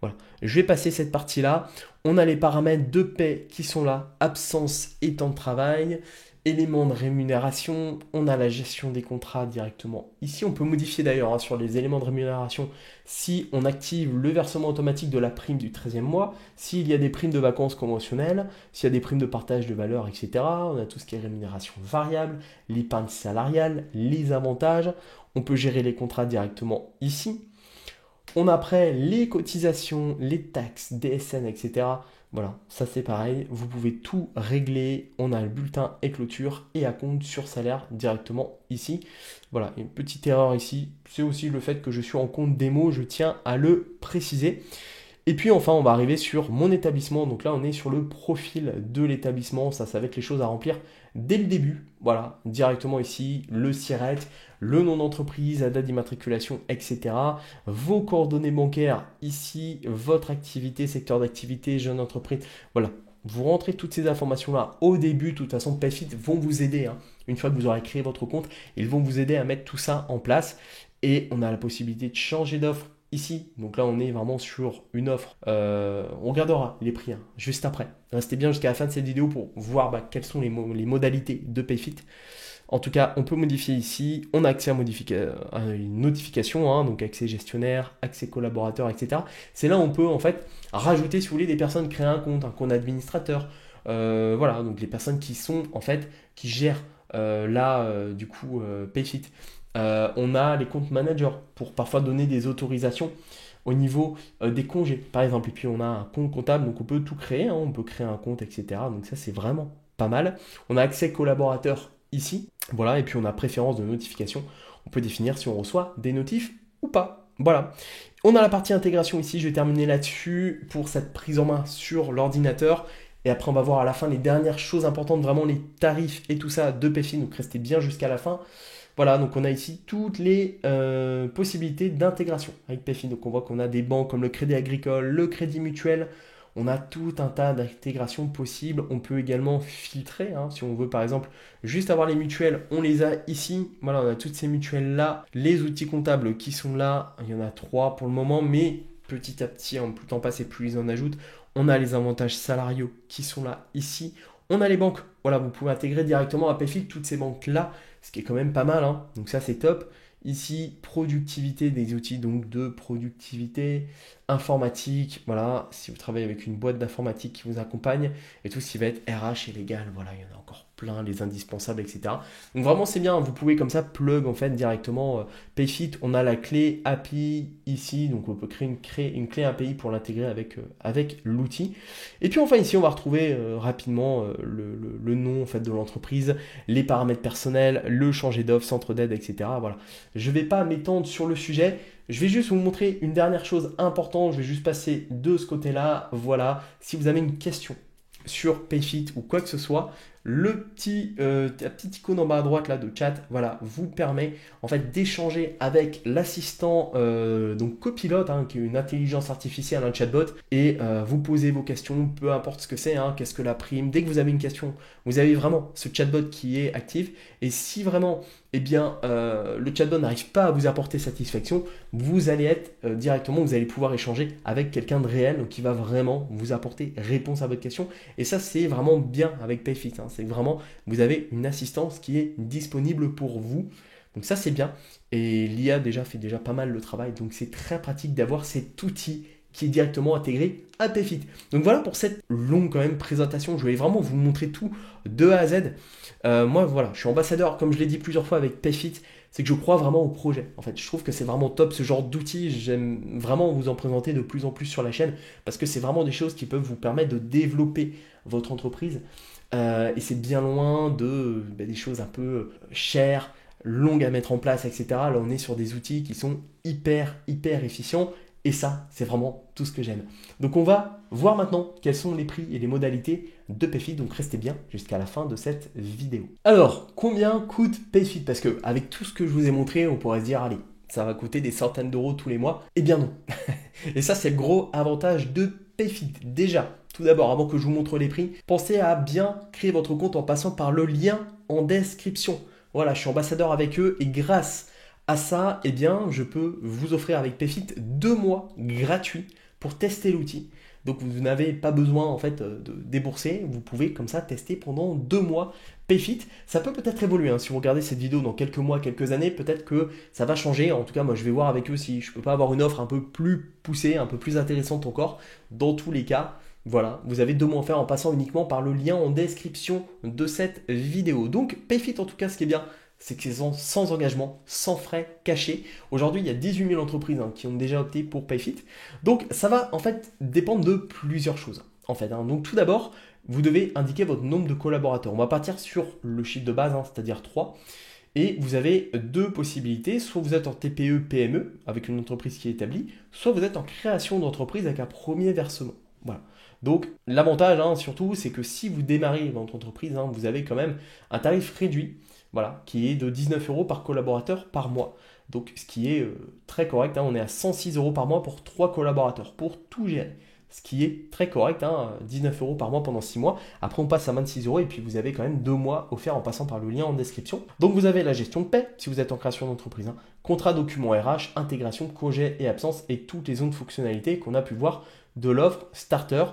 Voilà. Je vais passer cette partie-là. On a les paramètres de paie qui sont là, absence et temps de travail. Éléments de rémunération, on a la gestion des contrats directement. Ici, on peut modifier d'ailleurs sur les éléments de rémunération si on active le versement automatique de la prime du 13e mois, s'il y a des primes de vacances conventionnelles, s'il y a des primes de partage de valeur, etc. On a tout ce qui est rémunération variable, l'épargne salariale, les avantages. On peut gérer les contrats directement ici. On a après les cotisations, les taxes, DSN, etc. Voilà, ça c'est pareil, vous pouvez tout régler. On a le bulletin et clôture et à compte sur salaire directement ici. Voilà, une petite erreur ici, c'est aussi le fait que je suis en compte démo, je tiens à le préciser. Et puis enfin, on va arriver sur mon établissement. Donc là, on est sur le profil de l'établissement. Ça va être les choses à remplir dès le début. Voilà, directement ici, le SIRET, le nom d'entreprise, la date d'immatriculation, etc. Vos coordonnées bancaires ici, votre activité, secteur d'activité, jeune entreprise. Voilà, vous rentrez toutes ces informations-là au début. De toute façon, Payfit vont vous aider. Une fois que vous aurez créé votre compte, ils vont vous aider à mettre tout ça en place. Et on a la possibilité de changer d'offre ici. Donc là, on est vraiment sur une offre. On regardera les prix juste après. Restez bien jusqu'à la fin de cette vidéo pour voir quelles sont les modalités de Payfit. En tout cas, on peut modifier ici. On a accès à une notification, donc accès gestionnaire, accès collaborateur, etc. C'est là où on peut en fait rajouter, si vous voulez, des personnes créer un compte administrateur. Voilà, donc les personnes qui sont en fait qui gèrent Payfit. On a les comptes managers pour parfois donner des autorisations au niveau des congés, par exemple. Et puis on a un compte comptable, donc on peut tout créer, on peut créer un compte, etc. Donc ça, c'est vraiment pas mal. On a accès collaborateur ici, voilà, et puis on a préférence de notification. On peut définir si on reçoit des notifs ou pas. Voilà. On a la partie intégration ici, je vais terminer là-dessus pour cette prise en main sur l'ordinateur. Et après, on va voir à la fin les dernières choses importantes, vraiment les tarifs et tout ça de Payfit. Donc restez bien jusqu'à la fin. Voilà, donc on a ici toutes les possibilités d'intégration avec Payfit. Donc on voit qu'on a des banques comme le Crédit Agricole, le Crédit Mutuel. On a tout un tas d'intégrations possibles. On peut également filtrer, si on veut par exemple juste avoir les mutuelles, on les a ici. Voilà, on a toutes ces mutuelles-là. Les outils comptables qui sont là, il y en a 3 pour le moment, mais petit à petit, plus le temps passe et plus ils en ajoutent. On a les avantages salariaux qui sont là ici. On a les banques. Voilà, vous pouvez intégrer directement à Payfit toutes ces banques-là, ce qui est quand même pas mal. Donc ça, c'est top. Ici, productivité, des outils donc de productivité, informatique. Voilà, si vous travaillez avec une boîte d'informatique qui vous accompagne et tout ce qui va être RH et légal. Voilà, il y en a encore plein, les indispensables, etc. Donc vraiment, c'est bien. Vous pouvez comme ça plug en fait directement Payfit. On a la clé API ici, donc on peut créer une clé API pour l'intégrer avec l'outil. Et puis enfin ici, on va retrouver rapidement le nom en fait de l'entreprise, les paramètres personnels, le changer d'offre, centre d'aide, etc. Voilà. Je ne vais pas m'étendre sur le sujet. Je vais juste vous montrer une dernière chose importante. Je vais juste passer de ce côté-là. Voilà. Si vous avez une question sur Payfit ou quoi que ce soit, la petite icône en bas à droite là de chat, voilà, vous permet en fait d'échanger avec l'assistant donc copilote, qui est une intelligence artificielle, un chatbot, et vous posez vos questions, peu importe ce que c'est, qu'est-ce que la prime. Dès que vous avez une question, vous avez vraiment ce chatbot qui est actif, et si vraiment le chatbot n'arrive pas à vous apporter satisfaction, vous allez être directement, vous allez pouvoir échanger avec quelqu'un de réel, donc qui va vraiment vous apporter réponse à votre question. Et ça, c'est vraiment bien avec Payfit. C'est vraiment, vous avez une assistance qui est disponible pour vous. Donc ça, c'est bien. Et l'IA fait déjà pas mal le travail. Donc c'est très pratique d'avoir cet outil qui est directement intégré à Payfit. Donc voilà pour cette longue quand même présentation. Je voulais vraiment vous montrer tout de A à Z. Moi, voilà, je suis ambassadeur, comme je l'ai dit plusieurs fois, avec Payfit. c'est que je crois vraiment au projet. En fait, je trouve que c'est vraiment top ce genre d'outils. J'aime vraiment vous en présenter de plus en plus sur la chaîne parce que c'est vraiment des choses qui peuvent vous permettre de développer votre entreprise. Et c'est bien loin des choses un peu chères, longues à mettre en place, etc. Là, on est sur des outils qui sont hyper efficients. Et ça, c'est vraiment tout ce que j'aime. Donc on va voir maintenant quels sont les prix et les modalités de Payfit. Donc restez bien jusqu'à la fin de cette vidéo. Alors, combien coûte Payfit? Parce que avec tout ce que je vous ai montré, on pourrait se dire, allez, ça va coûter des centaines d'euros tous les mois. Eh bien non. Et ça, c'est le gros avantage de Payfit. Déjà, tout d'abord, avant que je vous montre les prix, pensez à bien créer votre compte en passant par le lien en description. Voilà, je suis ambassadeur avec eux et grâce à ça, eh bien, je peux vous offrir avec Payfit 2 mois gratuits pour tester l'outil. Donc vous n'avez pas besoin en fait de débourser, vous pouvez comme ça tester pendant 2 mois Payfit. Ça peut peut-être évoluer, hein. Si vous regardez cette vidéo dans quelques mois, quelques années, peut-être que ça va changer. En tout cas, moi je vais voir avec eux si je peux pas avoir une offre un peu plus poussée, un peu plus intéressante encore. Dans tous les cas, voilà, vous avez 2 mois à faire en passant uniquement par le lien en description de cette vidéo. Donc Payfit en tout cas, ce qui est bien, c'est que c'est sans engagement, sans frais cachés. Aujourd'hui, il y a 18 000 entreprises qui ont déjà opté pour Payfit. Donc, ça va en fait dépendre de plusieurs choses. Donc, tout d'abord, vous devez indiquer votre nombre de collaborateurs. On va partir sur le chiffre de base, c'est-à-dire 3. Et vous avez 2 possibilités. Soit vous êtes en TPE, PME, avec une entreprise qui est établie, soit vous êtes en création d'entreprise avec un premier versement. Voilà. Donc, l'avantage, surtout, c'est que si vous démarrez votre entreprise, vous avez quand même un tarif réduit. Voilà, qui est de 19 euros par collaborateur par mois. Donc, ce qui est très correct. On est à 106 euros par mois pour 3 collaborateurs, pour tout gérer. Ce qui est très correct, 19 euros par mois pendant 6 mois. Après, on passe à 26 euros et puis vous avez quand même 2 mois offerts en passant par le lien en description. Donc, vous avez la gestion de paie si vous êtes en création d'entreprise, contrat document RH, intégration, congé et absence et toutes les autres fonctionnalités qu'on a pu voir de l'offre starter.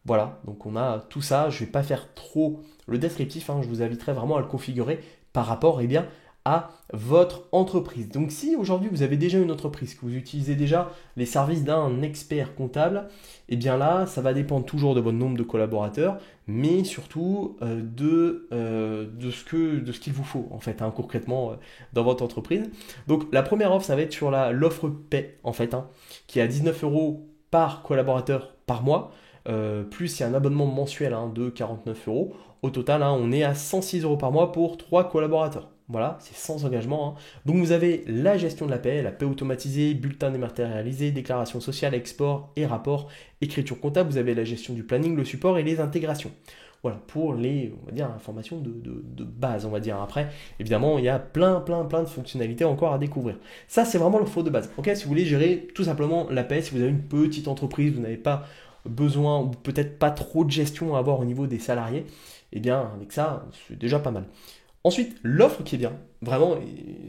Voilà, donc on a tout ça. Je ne vais pas faire trop le descriptif, je vous inviterai vraiment à le configurer par rapport à votre entreprise. Donc si aujourd'hui vous avez déjà une entreprise, que vous utilisez déjà les services d'un expert comptable, eh bien là, ça va dépendre toujours de votre nombre de collaborateurs, mais surtout de ce qu'il vous faut en fait, concrètement dans votre entreprise. Donc la première offre, ça va être sur l'offre paie en fait, qui est à 19 euros par collaborateur par mois. Plus il y a un abonnement mensuel de 49 euros. Au total, on est à 106 euros par mois pour 3 collaborateurs. Voilà, c'est sans engagement. Donc vous avez la gestion de la paie automatisée, bulletin dématérialisé, déclaration sociale, export et rapport, écriture comptable. Vous avez la gestion du planning, le support et les intégrations. Voilà, pour les, on va dire, informations de base, on va dire. Après, évidemment, il y a plein de fonctionnalités encore à découvrir. Ça, c'est vraiment le flow de base. Ok, si vous voulez gérer tout simplement la paie, si vous avez une petite entreprise, vous n'avez pas besoin ou peut-être pas trop de gestion à avoir au niveau des salariés, eh bien avec ça, c'est déjà pas mal. Ensuite, l'offre qui est bien, vraiment,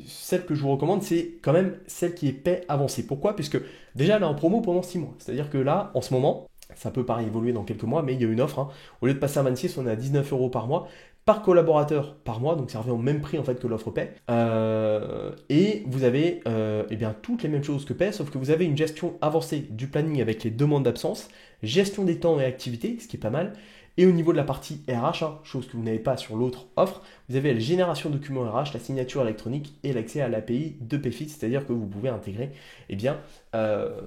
celle que je vous recommande, c'est quand même celle qui est paie avancée. Pourquoi? Puisque déjà, elle est en promo pendant 6 mois. C'est-à-dire que là, en ce moment, ça peut pareil évoluer dans quelques mois, mais il y a une offre. Au lieu de passer à 26, on est à 19 euros par mois, par collaborateur par mois, donc ça revient au même prix en fait que l'offre paie. Et vous avez toutes les mêmes choses que paie, sauf que vous avez une gestion avancée du planning avec les demandes d'absence, gestion des temps et activités, ce qui est pas mal. Et au niveau de la partie RH, chose que vous n'avez pas sur l'autre offre, vous avez la génération de documents RH, la signature électronique et l'accès à l'API de Payfit, c'est-à-dire que vous pouvez intégrer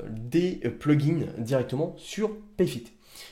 des plugins directement sur Payfit.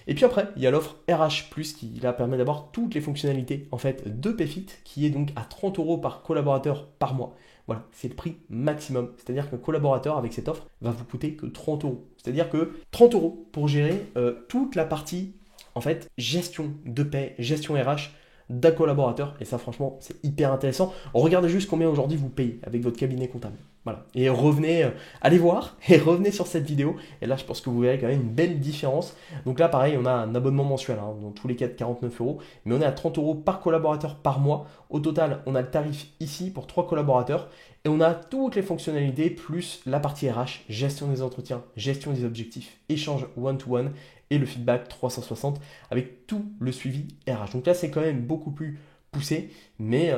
Et puis après, il y a l'offre RH+, qui là permet d'avoir toutes les fonctionnalités en fait de Payfit, qui est donc à 30 euros par collaborateur par mois. Voilà, c'est le prix maximum. C'est-à-dire qu'un collaborateur avec cette offre va vous coûter que 30 euros. C'est-à-dire que 30 euros pour gérer toute la partie en fait gestion de paie, gestion RH d'un collaborateur. Et ça, franchement, c'est hyper intéressant. Regardez juste combien aujourd'hui vous payez avec votre cabinet comptable. Voilà. Et revenez, allez voir et revenez sur cette vidéo. Et là, je pense que vous verrez quand même une belle différence. Donc là, pareil, on a un abonnement mensuel, dans tous les cas de 49 euros. Mais on est à 30 euros par collaborateur par mois. Au total, on a le tarif ici pour 3 collaborateurs. Et on a toutes les fonctionnalités plus la partie RH, gestion des entretiens, gestion des objectifs, échange one-to-one et le feedback 360 avec tout le suivi RH. Donc là, c'est quand même beaucoup plus poussé, mais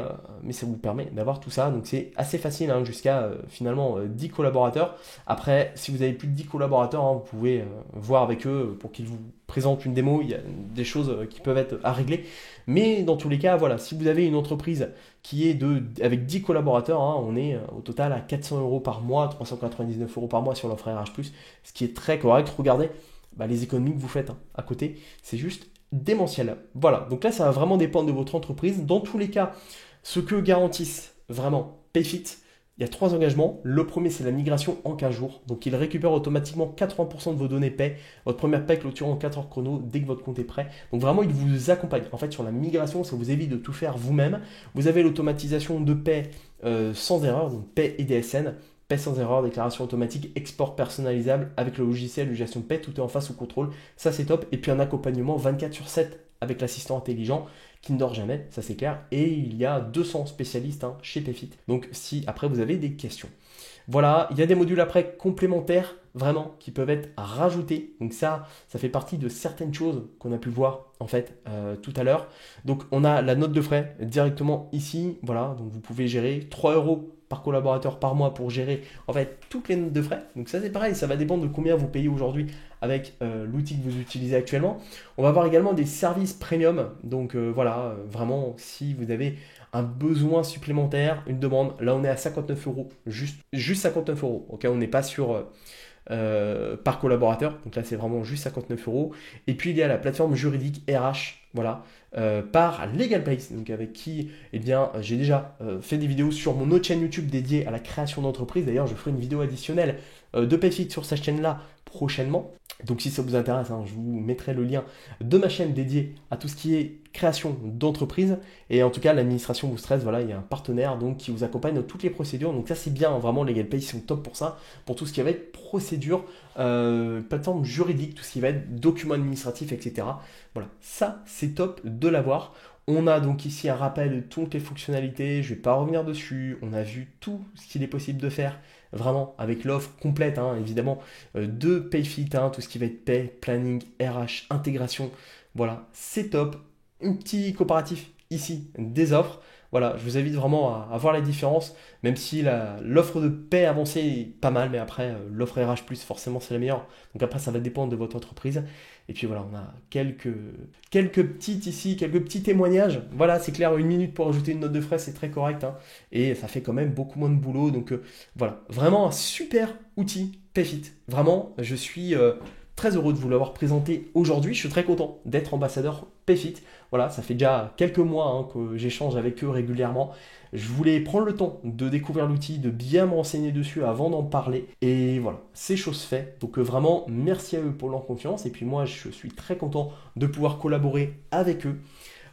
ça vous permet d'avoir tout ça. Donc c'est assez facile, hein, jusqu'à finalement 10 collaborateurs. Après, si vous avez plus de 10 collaborateurs, hein, vous pouvez voir avec eux pour qu'ils vous présentent une démo. Il y a des choses qui peuvent être à régler. Mais dans tous les cas, voilà, si vous avez une entreprise qui est avec 10 collaborateurs, hein, on est au total à 400 euros par mois, 399 euros par mois sur l'offre RH+, ce qui est très correct. Regardez les économies que vous faites, hein, à côté, c'est juste démentiel. Voilà, donc là, ça va vraiment dépendre de votre entreprise. Dans tous les cas, ce que garantissent vraiment PayFit, il y a 3 engagements. Le premier, c'est la migration en 15 jours. Donc, il récupère automatiquement 80% de vos données paie. Votre première paie clôture en 4 heures chrono dès que votre compte est prêt. Donc, vraiment, il vous accompagne. En fait, sur la migration, ça vous évite de tout faire vous-même. Vous avez l'automatisation de paie sans erreur, donc paie et DSN. Paie sans erreur, déclaration automatique, export personnalisable avec le logiciel de gestion de paie, tout est en face au contrôle, ça c'est top. Et puis un accompagnement 24/7 avec l'assistant intelligent qui ne dort jamais, ça c'est clair. Et il y a 200 spécialistes, hein, chez PayFit. Donc si après vous avez des questions. Voilà, il y a des modules après complémentaires vraiment qui peuvent être rajoutés. Donc ça fait partie de certaines choses qu'on a pu voir en fait tout à l'heure. Donc on a la note de frais directement ici. Voilà, donc vous pouvez gérer 3 euros par collaborateur par mois pour gérer en fait toutes les notes de frais. Donc ça c'est pareil, ça va dépendre de combien vous payez aujourd'hui avec l'outil que vous utilisez actuellement. On va avoir également des services premium. Donc voilà, vraiment si vous avez un besoin supplémentaire, une demande, là on est à 59 euros, juste 59 euros. Ok, on n'est pas sur par collaborateur, donc là c'est vraiment juste 59 euros. Et puis il y a la plateforme juridique RH, voilà, par LegalPlace, donc avec qui eh bien, j'ai déjà fait des vidéos sur mon autre chaîne YouTube dédiée à la création d'entreprise. D'ailleurs, je ferai une vidéo additionnelle de PayFit sur cette chaîne-là prochainement. Donc si ça vous intéresse, hein, je vous mettrai le lien de ma chaîne dédiée à tout ce qui est création d'entreprise. Et en tout cas, l'administration vous stresse, voilà, il y a un partenaire donc, qui vous accompagne dans toutes les procédures. Donc ça c'est bien, hein, vraiment LegalPay, ils sont top pour ça, pour tout ce qui va être procédure, plateforme juridique, tout ce qui va être documents administratifs, etc. Voilà, ça c'est top de l'avoir. On a donc ici un rappel de toutes les fonctionnalités, je ne vais pas revenir dessus. On a vu tout ce qu'il est possible de faire, vraiment, avec l'offre complète, hein, évidemment, de PayFit, hein, tout ce qui va être paie, planning, RH, intégration. Voilà, c'est top. Un petit comparatif ici des offres. Voilà, je vous invite vraiment à voir la différence, même si l'offre de paie avancée est pas mal, mais après, l'offre RH+, forcément, c'est la meilleure. Donc après, ça va dépendre de votre entreprise. Et puis voilà, on a quelques petits témoignages. Voilà, c'est clair, 1 minute pour ajouter une note de frais, c'est très correct, hein, et ça fait quand même beaucoup moins de boulot. Donc voilà, vraiment un super outil PayFit. Vraiment, je suis très heureux de vous l'avoir présenté aujourd'hui. Je suis très content d'être ambassadeur PayFit. Voilà, ça fait déjà quelques mois, hein, que j'échange avec eux régulièrement. Je voulais prendre le temps de découvrir l'outil, de bien me renseigner dessus avant d'en parler. Et voilà, c'est chose faite. Donc vraiment, merci à eux pour leur confiance. Et puis moi, je suis très content de pouvoir collaborer avec eux.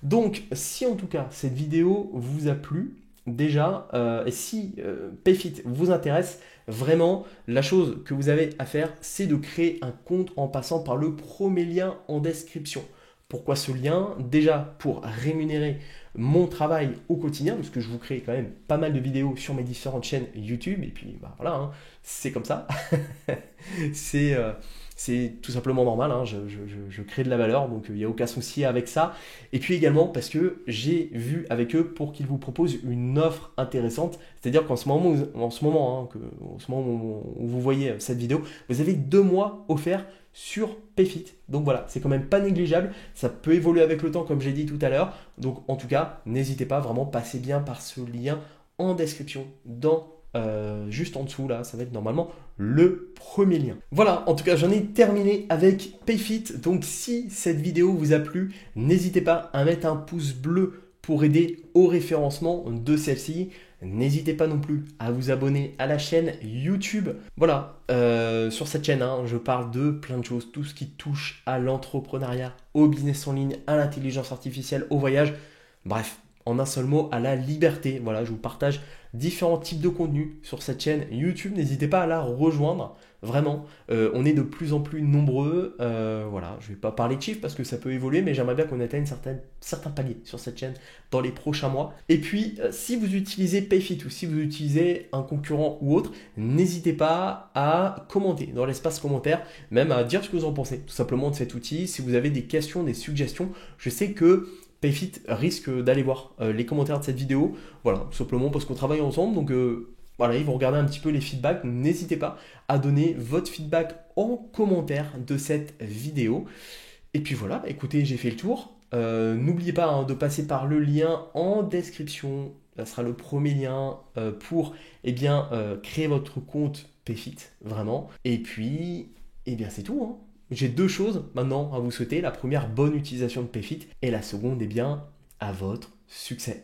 Donc, si en tout cas cette vidéo vous a plu, déjà, et si PayFit vous intéresse, vraiment, la chose que vous avez à faire, c'est de créer un compte en passant par le premier lien en description. Pourquoi ce lien? Déjà pour rémunérer mon travail au quotidien, parce que je vous crée quand même pas mal de vidéos sur mes différentes chaînes YouTube, et puis voilà, hein, c'est comme ça. C'est tout simplement normal, hein, je crée de la valeur, donc il n'y a aucun souci avec ça. Et puis également parce que j'ai vu avec eux pour qu'ils vous proposent une offre intéressante, c'est-à-dire qu'en ce moment, où vous voyez cette vidéo, vous avez 2 mois offerts sur PayFit. Donc voilà, c'est quand même pas négligeable, ça peut évoluer avec le temps comme j'ai dit tout à l'heure. Donc en tout cas, n'hésitez pas, vraiment passez bien par ce lien en description juste en dessous là, ça va être normalement le premier lien. Voilà, en tout cas j'en ai terminé avec PayFit. Donc si cette vidéo vous a plu, n'hésitez pas à mettre un pouce bleu pour aider au référencement de celle-ci. N'hésitez pas non plus à vous abonner à la chaîne YouTube. Voilà, sur cette chaîne, hein, je parle de plein de choses, tout ce qui touche à l'entrepreneuriat, au business en ligne, à l'intelligence artificielle, au voyage. Bref, en un seul mot, à la liberté. Voilà, je vous partage différents types de contenus sur cette chaîne YouTube. N'hésitez pas à la rejoindre. Vraiment, on est de plus en plus nombreux. Voilà, je ne vais pas parler de chiffres parce que ça peut évoluer, mais j'aimerais bien qu'on atteigne certains paliers sur cette chaîne dans les prochains mois. Et puis, si vous utilisez PayFit ou si vous utilisez un concurrent ou autre, n'hésitez pas à commenter dans l'espace commentaire, même à dire ce que vous en pensez tout simplement de cet outil. Si vous avez des questions, des suggestions, je sais que Payfit risque d'aller voir les commentaires de cette vidéo. Voilà, tout simplement parce qu'on travaille ensemble. Donc voilà, ils vont regarder un petit peu les feedbacks. N'hésitez pas à donner votre feedback en commentaire de cette vidéo. Et puis voilà, écoutez, j'ai fait le tour. N'oubliez pas de passer par le lien en description. Ça sera le premier lien pour créer votre compte Payfit, vraiment. Et puis, c'est tout, hein. J'ai deux choses maintenant à vous souhaiter. La première, bonne utilisation de Payfit. Et la seconde, à votre succès.